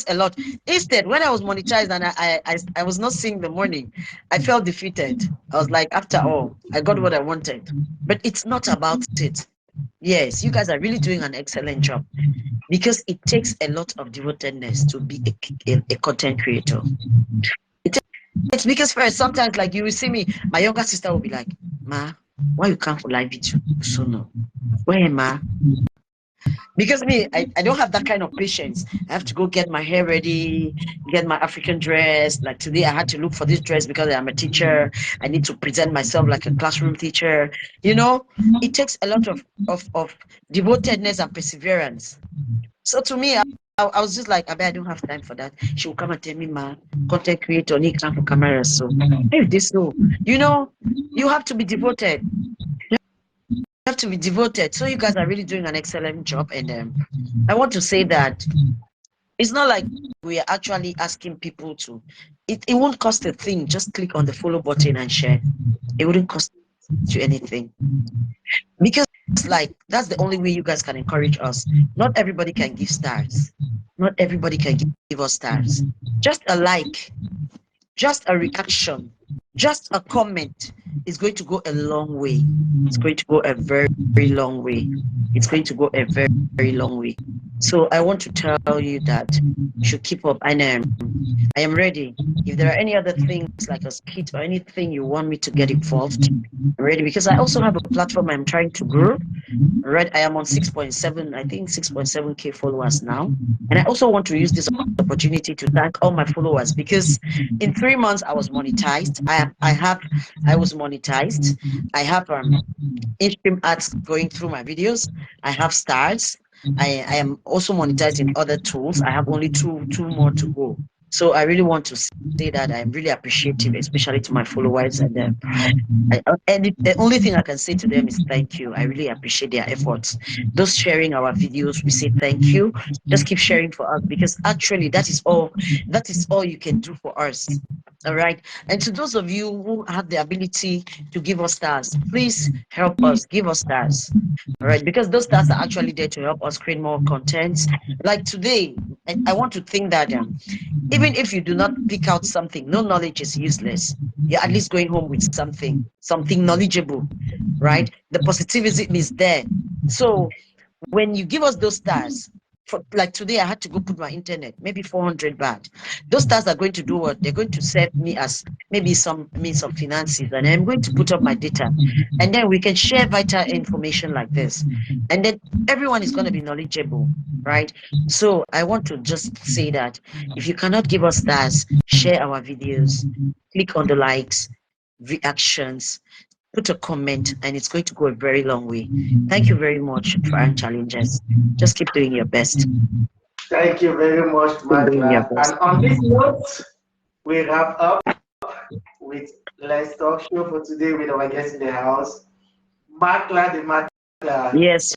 a lot. Instead, when I was monetized and I was not seeing the money, I felt defeated. I was like, after all, I got what I wanted. But it's not about it. Yes, you guys are really doing an excellent job because it takes a lot of devotedness to be a content creator. It's because first, sometimes like you will see me, my younger sister will be like, Ma, why you come for live video? So no. Where ma? Because me, I don't have that kind of patience. I have to go get my hair ready, get my African dress. Like today, I had to look for this dress because I'm a teacher. I need to present myself like a classroom teacher. You know, it takes a lot of devotedness and perseverance. So to me, I was just like, I don't have time for that. She will come and tell me, ma, content creator, need time for camera. So, hey, this so, you know, you have to be devoted. Have to be devoted. So you guys are really doing an excellent job. And I want to say that it's not like we are actually asking people to. It won't cost a thing. Just click on the follow button and share. It wouldn't cost you anything. Because like that's the only way you guys can encourage us. Not everybody can give stars. Not everybody can give us stars. Just a like, just a reaction, just a comment is going to go a long way. It's going to go a very, very long way. It's going to go a very, very long way. So I want to tell you that you should keep up. And I am ready. If there are any other things like a skit or anything you want me to get involved, I'm ready because I also have a platform I'm trying to grow. Right, I am on 6.7, I think 6.7K followers now. And I also want to use this opportunity to thank all my followers because in 3 months I was monetized. I was monetized. I have in-stream ads going through my videos. I have stars. I am also monetized in other tools. I have only two more to go. So I really want to say that I'm really appreciative, especially to my followers. And the only thing I can say to them is thank you. I really appreciate their efforts. Those sharing our videos, we say thank you. Just keep sharing for us because actually that is all you can do for us. All right. And to those of you who have the ability to give us stars, please help us, give us stars. All right, because those stars are actually there to help us create more content. Like today, I want to think that even if you do not pick out something, no knowledge is useless. You're at least going home with something knowledgeable, right? The positivism is there. So when you give us those stars, for, like today, I had to go put my internet, maybe 400 baht. Those stars are going to do what? They're going to serve me as maybe some means of finances, and I'm going to put up my data, and then we can share vital information like this, and then everyone is going to be knowledgeable, right? So I want to just say that if you cannot give us stars, share our videos, click on the likes, reactions, put a comment, and it's going to go a very long way. Thank you very much for our challenges. Just keep doing your best. Thank you very much, Keep doing your Macla. best. And on this note, we wrap up with Let's Talk Show for today with our guest in the house, Macla the Macla. Yes,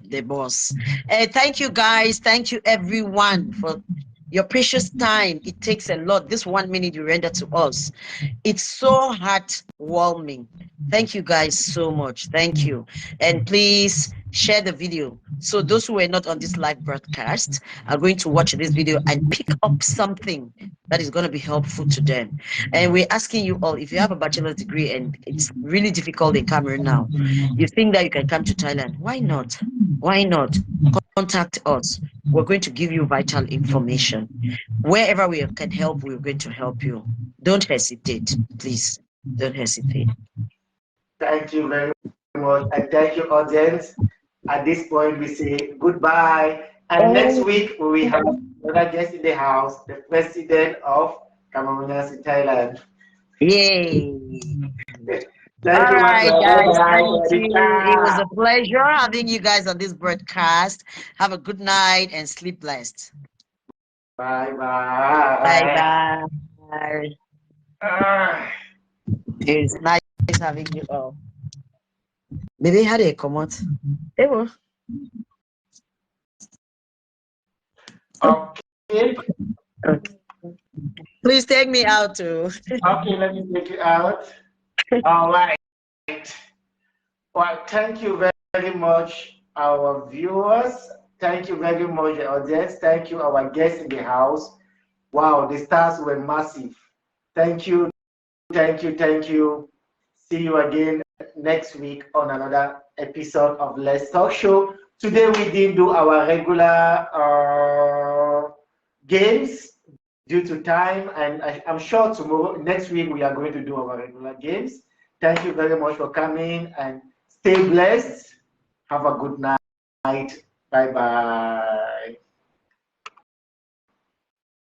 the boss. Thank you, guys. Thank you, everyone, for your precious time. It takes a lot. This 1 minute you render to us. It's so heartwarming. Thank you guys so much. Thank you. And please share the video. So those who were not on this live broadcast are going to watch this video and pick up something that is going to be helpful to them. And we're asking you all, if you have a bachelor's degree and it's really difficult in Cameroon now, you think that you can come to Thailand, why not? Why not? Contact us. We're going to give you vital information. Wherever we can help, we're going to help you. Don't hesitate, please. Don't hesitate. Thank you very much. And thank you, audience. At this point, we say goodbye. And next week, we will have another guest in the house, the president of Cameroonians in Thailand. Yay. Thank you, All right, Macla. guys. Thank Bye-bye. you. It was a pleasure having you guys on this broadcast. Have a good night and sleep blessed. Bye-bye. Bye bye. It's nice having you all. Maybe had a comment. Okay. Okay. Please take me out too. Okay, let me take you out. All right. Well, thank you very much, our viewers. Thank you very much, audience. Thank you, our guests in the house. Wow, the stars were massive. Thank you, thank you, thank you. See you again next week on another episode of Let's Talk Show. Today we didn't do our regular games due to time, and I'm sure tomorrow, next week, we are going to do our regular games. Thank you very much for coming, and stay blessed. Have a good night. Bye bye.